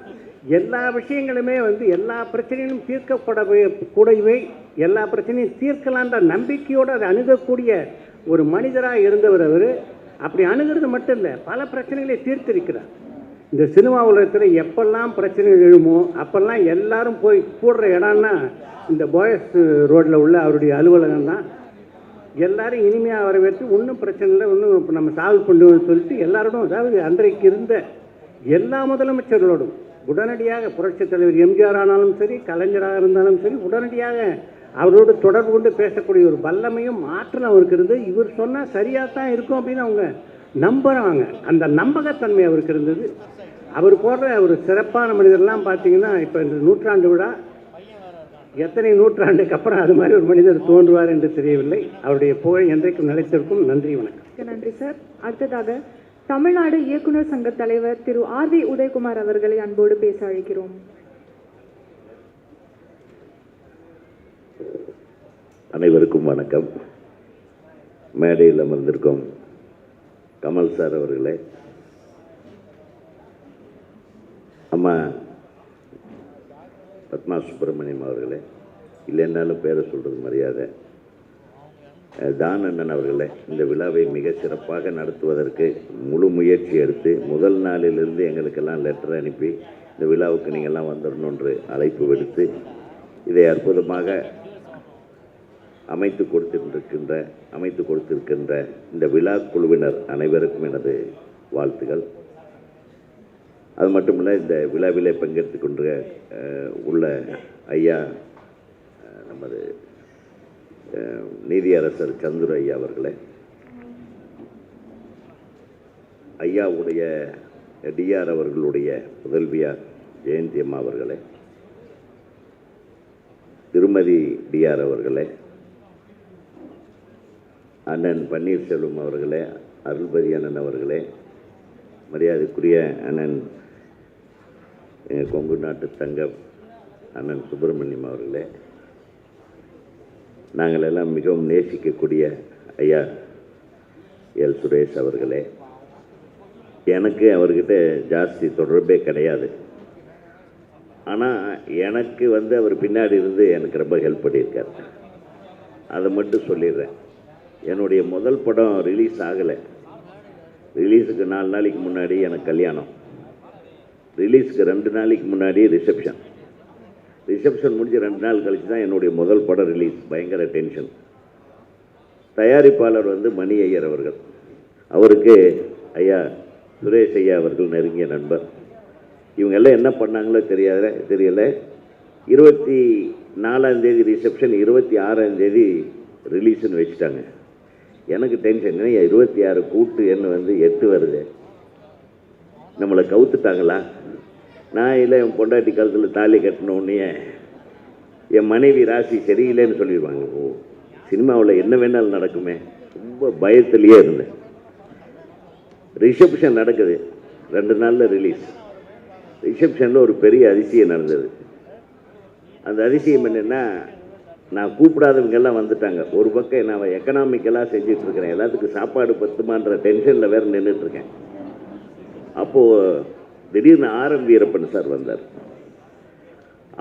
எல்லா விஷயங்களுமே எல்லா பிரச்சனைகளும் தீர்க்கப்படவே எல்லா பிரச்சனையும் தீர்க்கலான்ற நம்பிக்கையோடு அதை அணுகக்கூடிய ஒரு மனிதராக இருந்தவர் அவர். அப்படி அணுகிறது மட்டும் இல்லை, பல பிரச்சனைகளை தீர்த்திருக்கிறார். இந்த சினிமா உலகத்தில் எப்பெல்லாம் பிரச்சனைகள் எழுமோ அப்பெல்லாம் எல்லாரும் போய் கூடுற இடம்னா இந்த பாய்ஸ் ரோட்டில் உள்ள அவருடைய அலுவலகம் தான். எல்லாரும் இனிமையாக வரவேற்று ஒன்றும் பிரச்சனை இல்லை, ஒன்றும் நம்ம சால்வ் பண்ணுவோம்னு சொல்லிட்டு எல்லாரோடும், அதாவது அன்றைக்கு இருந்த எல்லா முதலமைச்சர்களோடும் உடனடியாக புரட்சித் தலைவர் எம்ஜிஆர் ஆனாலும் சரி, கலைஞராக இருந்தாலும் சரி, உடனடியாக அவரோடு தொடர்பு கொண்டு பேசக்கூடிய ஒரு வல்லமையும் ஆற்றலும் அவருக்கு இருந்து, இவர் சொன்னால் சரியாக தான் இருக்கும் அப்படின்னு அவங்க நம்புகிறாங்க. அந்த நம்பகத்தன்மை அவருக்கு இருந்தது. அவர் போடுற ஒரு சிறப்பான மனிதர்லாம் பார்த்தீங்கன்னா, இப்போ இந்த 100ஆண்டு விழா எத்தனை நூற்றாண்டுக்கு அப்புறம் அது மாதிரி ஒரு மனிதர் தோன்றுவார் என்று தெரியவில்லை. அவருடைய புகழ் என்றைக்கும் நிலைத்திருக்கும். நன்றி, வணக்கம். நன்றி சார். அடுத்ததாக தமிழ்நாடு இயக்குனர் சங்க தலைவர் திரு R.V. உதயகுமார் அவர்களை அன்போடு பேச அழைக்கிறோம். அனைவருக்கும் வணக்கம். மேடையில் அமர்ந்திருக்கும் கமல் சார் அவர்களே, அம்மா பத்மா சுப்பிரமணியம் அவர்களே, இல்லைன்னாலும் பேரை சொல்கிறது மரியாதை, தான் அண்ணன் அவர்களே, இந்த விழாவை மிக சிறப்பாக நடத்துவதற்கு முழு முயற்சி எடுத்து முதல் நாளிலிருந்து எங்களுக்கெல்லாம் லெட்டர் அனுப்பி இந்த விழாவுக்கு நீங்கள்லாம் வந்துடணுன்று அழைப்பு விடுத்து இதை அற்புதமாக அமைத்து கொடுத்திருக்கின்ற இந்த விழா குழுவினர் அனைவருக்கும் எனது வாழ்த்துக்கள். அது மட்டுமில்லை, இந்த விழாவிலே பங்கெடுத்து கொண்டு உள்ள ஐயா நமது நீதியரசர் சந்துரு ஐயா அவர்களே, ஐயாவுடைய டிஆர் அவர்களுடைய புதல்வியார் ஜெயந்தி அம்மா அவர்களே, திருமதி டிஆர் அவர்களே, அண்ணன் பன்னீர்செல்வம் அவர்களே, அருள்பதி அண்ணன் அவர்களே, மரியாதைக்குரிய அண்ணன் கொங்கு நாட்டு தங்கம் அண்ணன் சுப்பிரமணியம் அவர்களே, நாங்கள் எல்லாம் மிகவும் நேசிக்கக்கூடிய ஐயா எல் சுரேஷ் அவர்களே, எனக்கு அவர்கிட்ட ஜாஸ்தி தொடர்பே கிடையாது. ஆனால் எனக்கு அவர் பின்னாடி இருந்து எனக்கு ரொம்ப ஹெல்ப் பண்ணியிருக்கார். அதை மட்டும் சொல்லிடுறேன். என்னுடைய முதல் படம் ரிலீஸ் ஆகலை. ரிலீஸுக்கு 4 நாளைக்கு முன்னாடி எனக்கு கல்யாணம், ரிலீஸுக்கு 2 நாளைக்கு முன்னாடி ரிசப்ஷன் முடிஞ்சு 2 நாள் கழிச்சு தான் என்னுடைய முதல் படம் ரிலீஸ். பயங்கர டென்ஷன். தயாரிப்பாளர் மணி ஐயர் அவர்கள், அவருக்கு ஐயா சுரேஷ் ஐயா அவர்கள் நெருங்கிய நண்பர். இவங்கெல்லாம் என்ன பண்ணாங்களோ தெரியலை. 24ஆம் தேதி ரிசப்ஷன், 26ஆம் தேதி ரிலீஸ்ன்னு வச்சுட்டாங்க. எனக்கு டென்ஷன். 26 கூட்டு என்ன 8 வருது, நம்மளை கவுத்துட்டாங்களா? நான் இல்லை, என் பொண்டாட்டி காலத்தில் தாலி கட்டினோடனே என் மனைவி ராசி சரியில்லைன்னு சொல்லிடுவாங்க. ஓ, சினிமாவில் என்ன வேணாலும் நடக்குமே. ரொம்ப பயத்திலேயே இருந்தேன். ரிசப்ஷன் நடக்குது, 2 நாளில் ரிலீஸ். ரிசப்ஷனில் ஒரு பெரிய அதிசயம் நடந்தது. அந்த அதிசயம் என்னென்னா, நான் கூப்பிடாதவங்கெல்லாம் வந்துட்டாங்க. ஒரு பக்கம் நான் எக்கனாமிக்கலாக செஞ்சிட்ருக்கிறேன், எல்லாத்துக்கும் சாப்பாடு பத்துமான்ற டென்ஷனில் வேறு நின்றுட்டுருக்கேன். அப்போது திடீர்னு ஆர்.எம். வீரப்பன் சார் வந்தார்.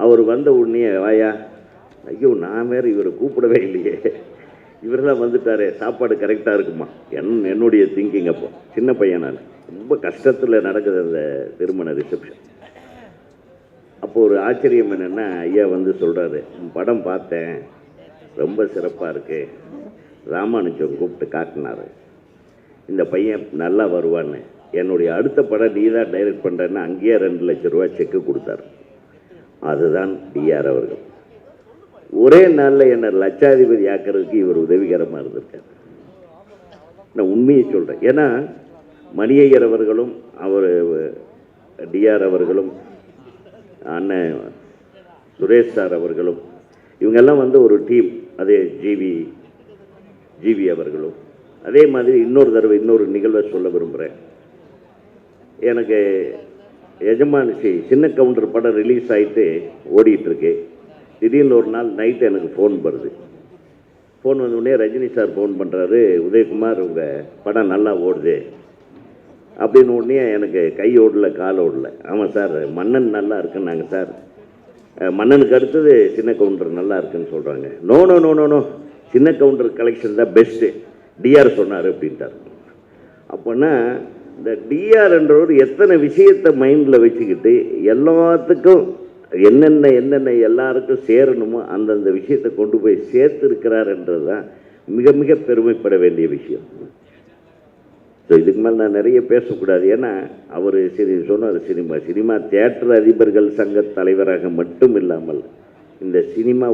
அவர் வந்த உடனே, வாயா, ஐயோ நான் வேறு இவரை கூப்பிடவே இல்லையே, இவரெல்லாம் வந்துட்டாரே, சாப்பாடு கரெக்டாக இருக்குமா? என்னுடைய திங்கிங். அப்போ சின்ன பையன், நான் ரொம்ப கஷ்டத்தில் நடக்குது அந்த திருமண ரிசப்ஷன். அப்போது ஒரு ஆச்சரியம் என்னென்னா, ஐயா சொல்கிறாரு, படம் பார்த்தேன், ரொம்ப சிறப்பாக இருக்குது. ராமானுஜம் கூப்பிட்டு காட்டினார், இந்த பையன் நல்லா வருவான்னு. என்னுடைய அடுத்த படம் நீ தான் டைரக்ட் பண்ணுறேன்னா அங்கேயே 2 லட்சம் ரூபா செக்கு கொடுத்தார். அதுதான் டிஆர் அவர்கள். ஒரே நாளில் என்னை லட்சாதிபதி ஆக்கிறதுக்கு இவர் உதவிகரமாக இருந்திருக்கார். நான் உண்மையை சொல்கிறேன். ஏன்னா மணி ஐயர் அவர்களும் அவர் டிஆர் அவர்களும் அண்ணன் சுரேஷ் சார் அவர்களும் இவங்கெல்லாம் ஒரு டீம். அதே ஜிவி அவர்களும் அதே மாதிரி. இன்னொரு நிகழ்வை சொல்ல விரும்புகிறேன். எனக்கு எஜமானிச்சி சின்ன கவுண்டர் படம் ரிலீஸ் ஆகிட்டு ஓடிட்டுருக்கு. திடீர்னு ஒரு நாள் நைட்டு எனக்கு ஃபோன் வருது. ஃபோன் வந்தோடனே ரஜினி சார் ஃபோன் பண்ணுறாரு, உதயகுமார் உங்கள் படம் நல்லா ஓடுது அப்படின்னு. உடனே எனக்கு கை ஓடல, கால் ஓடல. ஆமாம் சார், மன்னன் நல்லா இருக்குன்னாங்க சார். மன்னனுக்கு அடுத்தது சின்ன கவுண்டர் நல்லா இருக்குன்னு சொல்கிறாங்க. நோ, சின்ன கவுண்டர் கலெக்ஷன் தான் பெஸ்ட்டு, டிஆர் சொன்னார் அப்படின்ட்டார். அப்போனா இந்த டிஆர் என்றவர் எத்தனை விஷயத்தை மைண்டில் வச்சுக்கிட்டு எல்லாத்துக்கும் என்னென்ன எல்லாருக்கும் சேரணுமோ அந்தந்த விஷயத்தை கொண்டு போய் சேர்த்துருக்கிறார் என்றது தான் மிக மிக பெருமைப்பட வேண்டிய விஷயம். ஸோ இதுக்கு மேலே நான் நிறைய பேசக்கூடாது. ஏன்னா அவர் சொன்னார், சினிமா தியேட்டர் அதிபர்கள் சங்க தலைவராக மட்டும் இல்லாமல் இந்த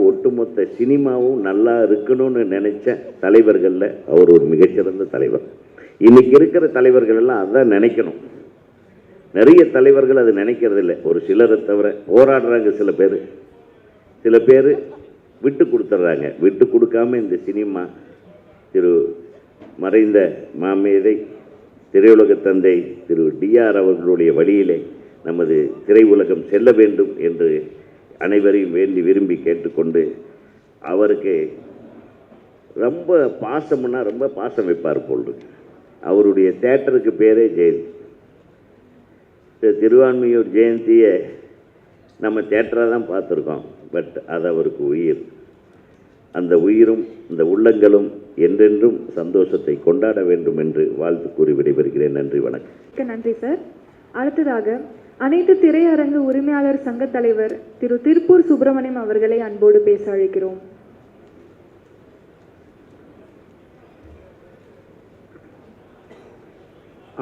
ஒட்டுமொத்த சினிமாவும் நல்லா இருக்கணும்னு நினைச்ச தலைவர்களில் அவர் ஒரு மிகச்சிறந்த தலைவர். இன்னைக்கு இருக்கிற தலைவர்கள் எல்லாம் அதான் நினைக்கணும். நிறைய தலைவர்கள் அது நினைக்கிறது இல்லை. ஒரு சிலரை தவிர போராடுறாங்க சில பேர் விட்டு கொடுத்துட்றாங்க. விட்டு கொடுக்காம இந்த சினிமா மறைந்த மாமேதை திரையுலக தந்தை திரு டிஆர் அவர்களுடைய வழியிலே நமது திரையுலகம் செல்ல வேண்டும் என்று அனைவரையும் வேண்டி விரும்பி கேட்டுக்கொண்டு, அவருக்கு ரொம்ப பாசம்னா ரொம்ப பாசம் வைப்பார் போல். அவருடைய தேட்டருக்கு பேரே ஜெயந்தி. திருவான்மியூர் ஜெயந்தியை நம்ம தேட்டராக தான் பார்த்துருக்கோம். பட் அது அவருக்கு உயிர். அந்த உயிரும் இந்த உள்ளங்களும் என்றென்றும் சந்தோஷத்தை கொண்டாட வேண்டும் என்று வாழ்த்து கூறி விடைபெறுகிறேன். நன்றி, வணக்கம். நன்றி சார். அடுத்ததாக அனைத்து திரையரங்கு உரிமையாளர் சங்க தலைவர் திரு திருப்பூர் சுப்பிரமணியம் அவர்களை அன்போடு பேச அழைக்கிறோம்.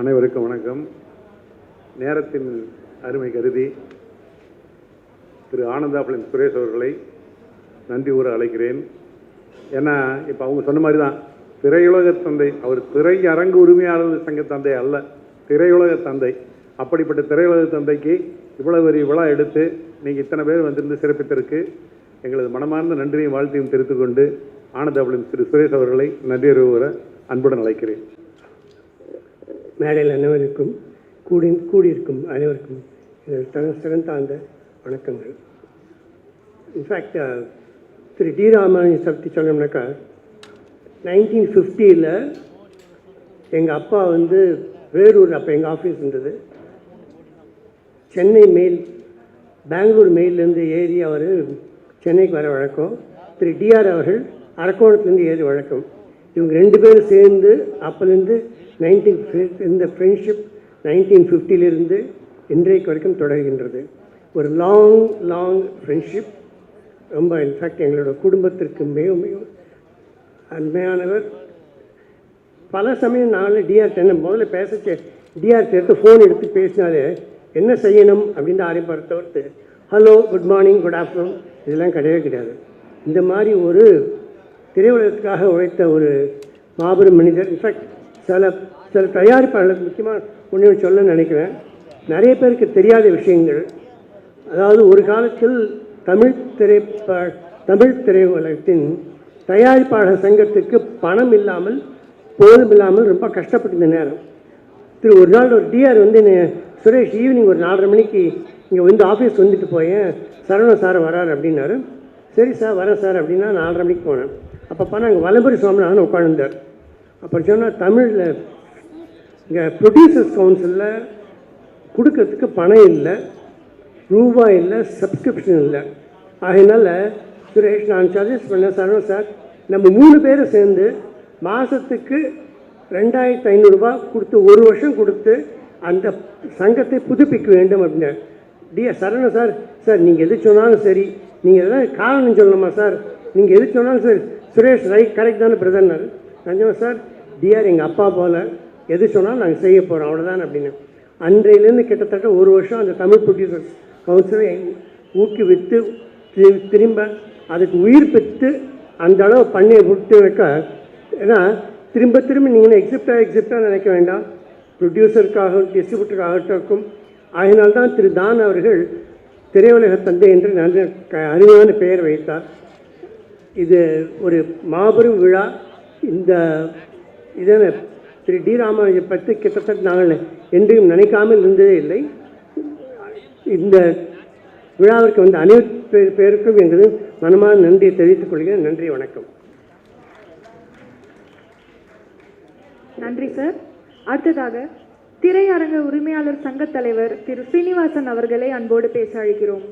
அனைவருக்கும் வணக்கம். நேரத்தின் அருமை கருதி திரு ஆனந்தா பிலிம் சுரேஷ் அவர்களை நன்றி கூற அழைக்கிறேன். ஏன்னா இப்போ அவங்க சொன்ன மாதிரி தான் திரையுலக தந்தை. அவர் திரையரங்கு உரிமையாளர் சங்க தந்தை அல்ல, திரையுலக தந்தை. அப்படிப்பட்ட திரையுலக தந்தைக்கு இவ்வளவு ஒரு விழா எடுத்து நீங்கள் இத்தனை பேர் வந்திருந்து சிறப்பித்திருக்கு எங்களது மனமார்ந்த நன்றியும் வாழ்த்தையும் தெரிவித்துக் கொண்டு ஆனந்தா பிலிம் திரு சுரேஷ் அவர்களை நன்றி கூற அன்புடன் அழைக்கிறேன். மேடையில் அனைவருக்கும் கூடியிருக்கும் அனைவருக்கும் சிறந்த வணக்கங்கள். இன்ஃபேக்ட் திரு டி ராமானுஜன் பற்றி சொல்லணும்னாக்கா 1950 எங்கள் அப்பா வந்து வேலூர், அப்போ எங்கள் ஆஃபீஸ் இருந்தது, சென்னை மெயில், பெங்களூர் மெயிலேருந்து ஏறி அவர் சென்னைக்கு வர வழக்கம். திரு டிஆர் அவர்கள் அரக்கோணத்துலேருந்து ஏறி வழக்கம். இவங்க ரெண்டு பேரும் சேர்ந்து அப்போலேருந்து இந்த ஃப்ரெண்ட்ஷிப் 1950 இன்றைக்கு வரைக்கும் தொடர்கின்றது. ஒரு லாங் ஃப்ரெண்ட்ஷிப். ரொம்ப இன்ஃபேக்ட் எங்களோட குடும்பத்திற்கு மிகவும் அருமையானவர். பல சமயம் நாங்கள் டிஆர் முதல்ல பேச டிஆர் எடுத்து ஃபோன் எடுத்து பேசினாலே என்ன செய்யணும் அப்படின்னு ஆரம்பிப்பதை தவிர்த்து hello, good morning, good afternoon இதெல்லாம் கிடையாது. இந்த மாதிரி ஒரு திரையுலகத்துக்காக உழைத்த ஒரு மாபெரும் மனிதர். இன்ஃபேக்ட் சில தயாரிப்பாளர்களுக்கு முக்கியமாக ஒன்று சொல்ல நினைக்கிறேன். நிறைய பேருக்கு தெரியாத விஷயங்கள். அதாவது ஒரு காலத்தில் தமிழ் திரையுலகத்தின் தயாரிப்பாளர் சங்கத்துக்கு பணம் இல்லாமல் போதும் இல்லாமல் ரொம்ப கஷ்டப்பட்டிருந்த நேரம். ஒரு நாள் ஒரு டிஆர் வந்து சுரேஷ் ஈவினிங் ஒரு 4:30 மணிக்கு இங்கே வந்து ஆஃபீஸ் வந்துட்டு போயேன், சரவண சார் வராரு அப்படின்னாரு. சரி சார் வரேன் சார் அப்படின்னா 4:30 மணிக்கு போனேன். அப்போ போனால் அங்கே வலம்புரி சுவாமிநாதன் உட்காந்துருந்தார். அப்புறம் சொன்னால் தமிழில் இங்கே ப்ரொடியூசர்ஸ் கவுன்சிலில் கொடுக்கறதுக்கு பணம் இல்லை, ரூபாய் இல்லை, சப்ஸ்கிரிப்ஷன் இல்லை. அதனால் சுரேஷ் நான் சஜஸ்ட் பண்ணேன், சரவண சார் நம்ம 3 பேரும் சேர்ந்து மாதத்துக்கு 2500 ரூபா கொடுத்து 1 வருஷம் கொடுத்து அந்த சங்கத்தை புதுப்பிக்க வேண்டும் அப்படின்னு. சரவண சார், சார் நீங்கள் எது சொன்னாலும் சரி, நீங்கள் எதாவது காரணம் சொல்லணுமா சார், நீங்கள் எது சொன்னாலும் சரி. சுரேஷ் ரைட், கரெக்ட் தானே பிரதர்னார். நான் சார் டிஆர் எங்கள் அப்பா போல், எது சொன்னாலும் நாங்கள் செய்ய போகிறோம் அவ்வளோதான் அப்படின்னு. அன்றையிலேருந்து கிட்டத்தட்ட 1 வருஷம் அந்த தமிழ் ப்ரொடியூசர்ஸ் கவுன்சிலை ஊக்குவித்து திரும்ப அதுக்கு உயிர் பெற்று அந்த அளவு பண்ணி கொடுத்து வைக்க. ஏன்னா திரும்ப நீங்கள் எக்ஸிப்டாக நினைக்க வேண்டாம். ப்ரொடியூசருக்காக டிஸ்ட்ரிபியூட்டருக்காகட்டும். அதனால்தான் திரு தான் அவர்கள் திரையுலக தந்தை என்று நல்ல அருமையான பெயர் வைத்தார். இது ஒரு மாபெரும் விழா. இதை திரு டி ராமானுஜை பற்றி கிட்டத்தட்ட நாங்கள் என்றையும் நினைக்காமல் இருந்ததே இல்லை. இந்த விழாவிற்கு வந்து அனைத்து பேருக்கும் எங்களது மனமான நன்றியை தெரிவித்துக் கொள்கிறேன். நன்றி, வணக்கம். நன்றி சார். அடுத்ததாக திரையரங்க உரிமையாளர் சங்க தலைவர் திரு ஸ்ரீனிவாசன் அவர்களை அன்போடு பேச அழைக்கிறோம்.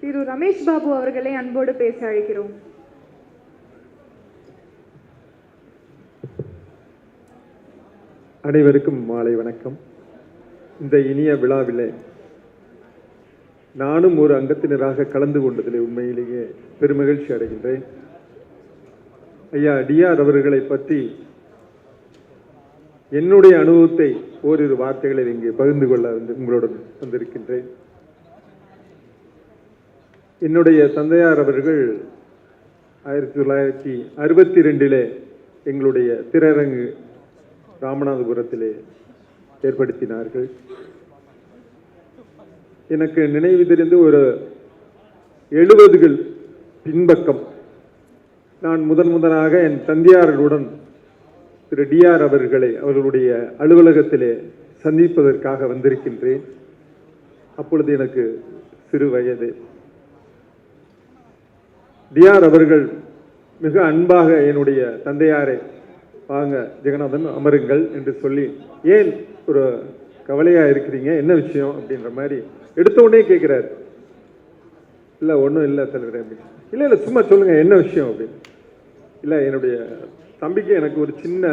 திரு ரமேஷ் பாபு அவர்களை அன்போடு பேச அழைக்கிறோம். அனைவருக்கும் மாலை வணக்கம். இந்த இனிய விழாவிலே நானும் ஒரு அங்கத்தினராக கலந்து கொண்டதில் உண்மையிலேயே பெருமகிழ்ச்சி அடைகின்றேன். ஐயா டிஆர் அவர்களை பற்றி என்னுடைய அனுபவத்தை ஓரிரு வார்த்தைகளில் இங்கே பகிர்ந்து கொள்ள உங்களுடன் வந்திருக்கின்றேன். என்னுடைய தந்தையார் அவர்கள் 1962 எங்களுடைய திரையரங்கு ராமநாதபுரத்திலே ஏற்படுத்தினார்கள். எனக்கு நினைவு தெரிந்து ஒரு 70கள் பின்பக்கம் நான் முதலாக என் தந்தையார்களுடன் திரு டிஆர் அவர்களை அவர்களுடைய அலுவலகத்திலே சந்திப்பதற்காக வந்திருக்கின்றேன். அப்பொழுது எனக்கு சிறு வயது. டிஆர் அவர்கள் மிக அன்பாக என்னுடைய தந்தையாரை, வாங்க ஜெகநாதன் அமருங்கள் என்று சொல்லி, ஏன் ஒரு கவலையாக இருக்கிறீங்க, என்ன விஷயம் அப்படின்ற மாதிரி எடுத்த உடனே கேட்குறாரு. இல்லை ஒன்றும் இல்லை தலைவர் அப்படின்னு. இல்லை சும்மா சொல்லுங்கள் என்ன விஷயம் அப்படின்னு. இல்லை என்னுடைய தம்பிக்கு எனக்கு ஒரு சின்ன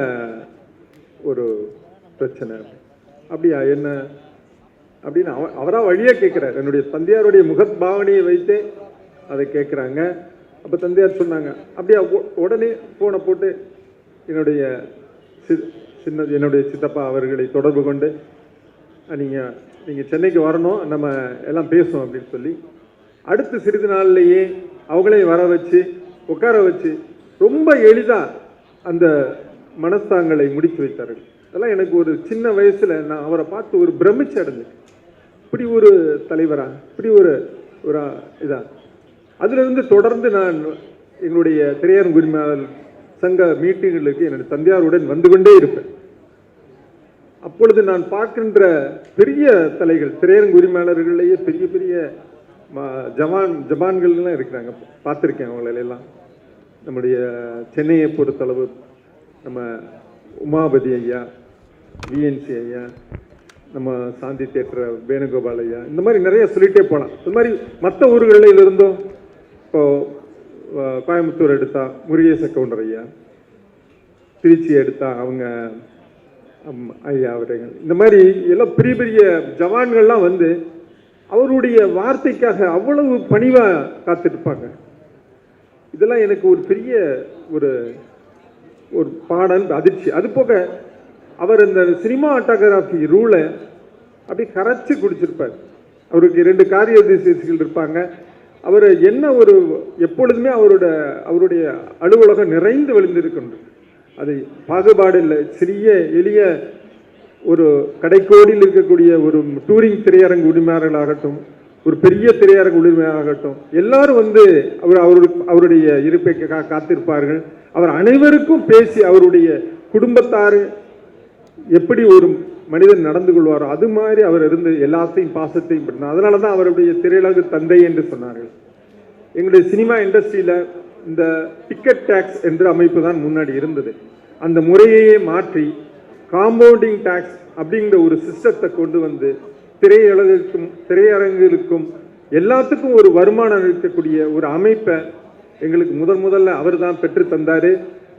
ஒரு பிரச்சனை. அப்படியா, என்ன அப்படின்னு அவராக வழியாக கேட்குறாரு. என்னுடைய தந்தையாருடைய முகபாவனையை வைத்தே அதை கேட்குறாங்க. அப்போ தந்தையார் சொன்னாங்க, அப்படியா உடனே ஃபோனை போட்டு என்னுடைய சித்தப்பா அவர்களை தொடர்பு கொண்டு நீங்கள் சென்னைக்கு வரணும், நம்ம எல்லாம் பேசுவோம் அப்படின்னு சொல்லி அடுத்த சிறிது நாள்லேயே அவங்களையும் வர வச்சு உட்கார வச்சு ரொம்ப எளிதாக அந்த மனஸ்தாங்களை முடித்து வைத்தார்கள். அதெல்லாம் எனக்கு ஒரு சின்ன வயசில் நான் அவரை பார்த்து ஒரு பிரமிச்சு அடைஞ்சேன். இப்படி ஒரு தலைவரா, இப்படி ஒரு இதா. அதிலிருந்து தொடர்ந்து நான் எங்களுடைய திரையரங்கு உரிமையாளர் சங்க மீட்டிங்களுக்கு என்னுடைய தந்தையாருடன் வந்து கொண்டே இருப்பேன். அப்பொழுது நான் பார்க்கின்ற பெரிய தலைகள், திரையரங்கு உரிமையாளர்களையே பெரிய பெரிய ஜவான்கள்லாம் இருக்கிறாங்க, பார்த்துருக்கேன் அவங்களெல்லாம். நம்முடைய சென்னையை பொறுத்தளவு நம்ம உமாபதி ஐயா, விஎன்சி ஐயா, நம்ம சாந்தி தேட்டர் வேணுகோபால் ஐயா, இந்த மாதிரி நிறைய சொல்லிகிட்டே போகலாம். இந்த மாதிரி மற்ற ஊர்களில் இருந்தும், இப்போது கோயம்புத்தூர் எடுத்தா முருகேச கவுண்டர் ஐயா, திருச்சி எடுத்தா அவங்க ஐயா அவர்கள், இந்த மாதிரி எல்லாம் பெரிய பெரிய ஜவான்கள்லாம் வந்து அவருடைய வார்த்தைக்காக அவ்வளவு பணிவாக காத்துட்ருப்பாங்க. இதெல்லாம் எனக்கு ஒரு பெரிய ஒரு பாடம், அதிர்ச்சி. அது போக அவர் இந்த சினிமா ஆட்டோகிராஃபி ரூலை அப்படியே கரைச்சி குடிச்சிருப்பார். அவருக்கு 2 காரியதரிசிகள் இருப்பாங்க. அவர் என்ன ஒரு எப்பொழுதுமே அவருடைய அலுவலகம் நிறைந்து விழுந்திருக்கின்றது. அது பாகுபாடு இல்லை. சிறிய எளிய ஒரு கடைக்கோடியில் இருக்கக்கூடிய ஒரு டூரிங் திரையரங்கு உரிமையாளர்களாகட்டும், ஒரு பெரிய திரையரங்கு உரிமையாகட்டும், எல்லாரும் வந்து அவருடைய இருப்பை காத்திருப்பார்கள். அவர் அனைவருக்கும் பேசி அவருடைய குடும்பத்தார் எப்படி ஒரு மனிதன் நடந்து கொள்வாரோ அது மாதிரி அவர் இருந்து எல்லாத்தையும் பாசத்தையும் பண்ணார். அதனால தான் அவருடைய திரையுலகு தந்தை என்று சொன்னார்கள். எங்களுடைய சினிமா இண்டஸ்ட்ரியில் இந்த டிக்கெட் டேக்ஸ் என்ற அமைப்பு தான் முன்னாடி இருந்தது. அந்த முறையையே மாற்றி காம்பவுண்டிங் டேக்ஸ் அப்படிங்கிற ஒரு சிஸ்டத்தை கொண்டு வந்து திரையரங்குகளுக்கும் எல்லாத்துக்கும் ஒரு வருமானம் இருக்கக்கூடிய ஒரு அமைப்பை எங்களுக்கு முதல்ல அவர் தான் பெற்று தந்தார்.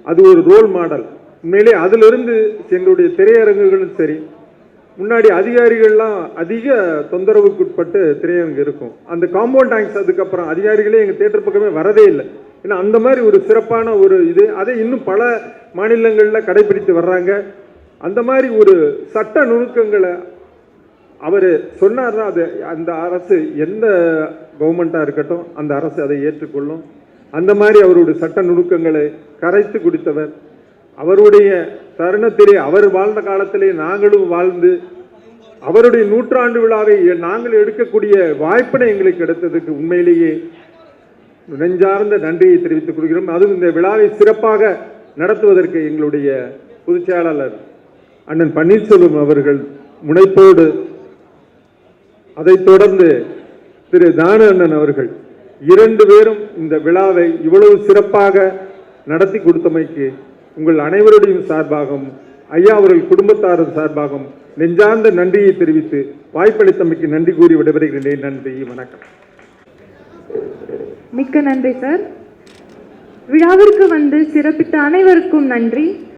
அது ஒரு ரோல் மாடல். உண்மையிலே அதிலிருந்து எங்களுடைய திரையரங்குகளும் சரி, முன்னாடி அதிகாரிகள்லாம் அதிக தொந்தரவுக்குட்பட்டு திரையரங்கு இருக்கும். அந்த காம்பவுண்ட் டேக்ஸ் அதுக்கப்புறம் அதிகாரிகளே எங்கள் தியேட்டர் பக்கமே வரதே இல்லை. ஏன்னா அந்த மாதிரி ஒரு சிறப்பான ஒரு இது, அதை இன்னும் பல மாநிலங்களில் கடைபிடித்து வர்றாங்க. அந்த மாதிரி ஒரு சட்ட நுணுக்கங்களை அவர் சொன்னார்னா அது அந்த அரசு, எந்த கவர்மெண்ட்டாக இருக்கட்டும், அந்த அரசு அதை ஏற்றுக்கொள்ளும். அந்த மாதிரி அவருடைய சட்ட நுணுக்கங்களை கரைத்து குடித்தவர். அவருடைய தருணத்திலே, அவர் வாழ்ந்த காலத்திலே நாங்களும் வாழ்ந்து அவருடைய 100ஆண்டு விழாவை நாங்கள் எடுக்கக்கூடிய வாய்ப்பினை எங்களுக்கு கிடைத்ததுக்கு உண்மையிலேயே நெஞ்சார்ந்த நன்றியை தெரிவித்துக் கொள்கிறோம். அதுவும் இந்த விழாவை சிறப்பாக நடத்துவதற்கு எங்களுடைய பொதுச் செயலாளர் அண்ணன் பன்னீர்செல்வம் அவர்கள் முனைப்போடு, அதைத் தொடர்ந்து திரு தானு அண்ணன் அவர்கள் 2 பேரும் இந்த விழாவை இவ்வளவு சிறப்பாக நடத்தி கொடுத்தமைக்கு உங்கள் அனைவருடைய சார்பாகவும் ஐயா அவர்கள் குடும்பத்தாரின் சார்பாகவும் நெஞ்சார்ந்த நன்றியை தெரிவித்து வாய்ப்பளித்தமைக்கு நன்றி கூறி விடைபெறுகிறேன். நன்றி, வணக்கம். மிக்க நன்றி சார். விழாவிற்கு வந்து சிறப்பித்த அனைவருக்கும் நன்றி.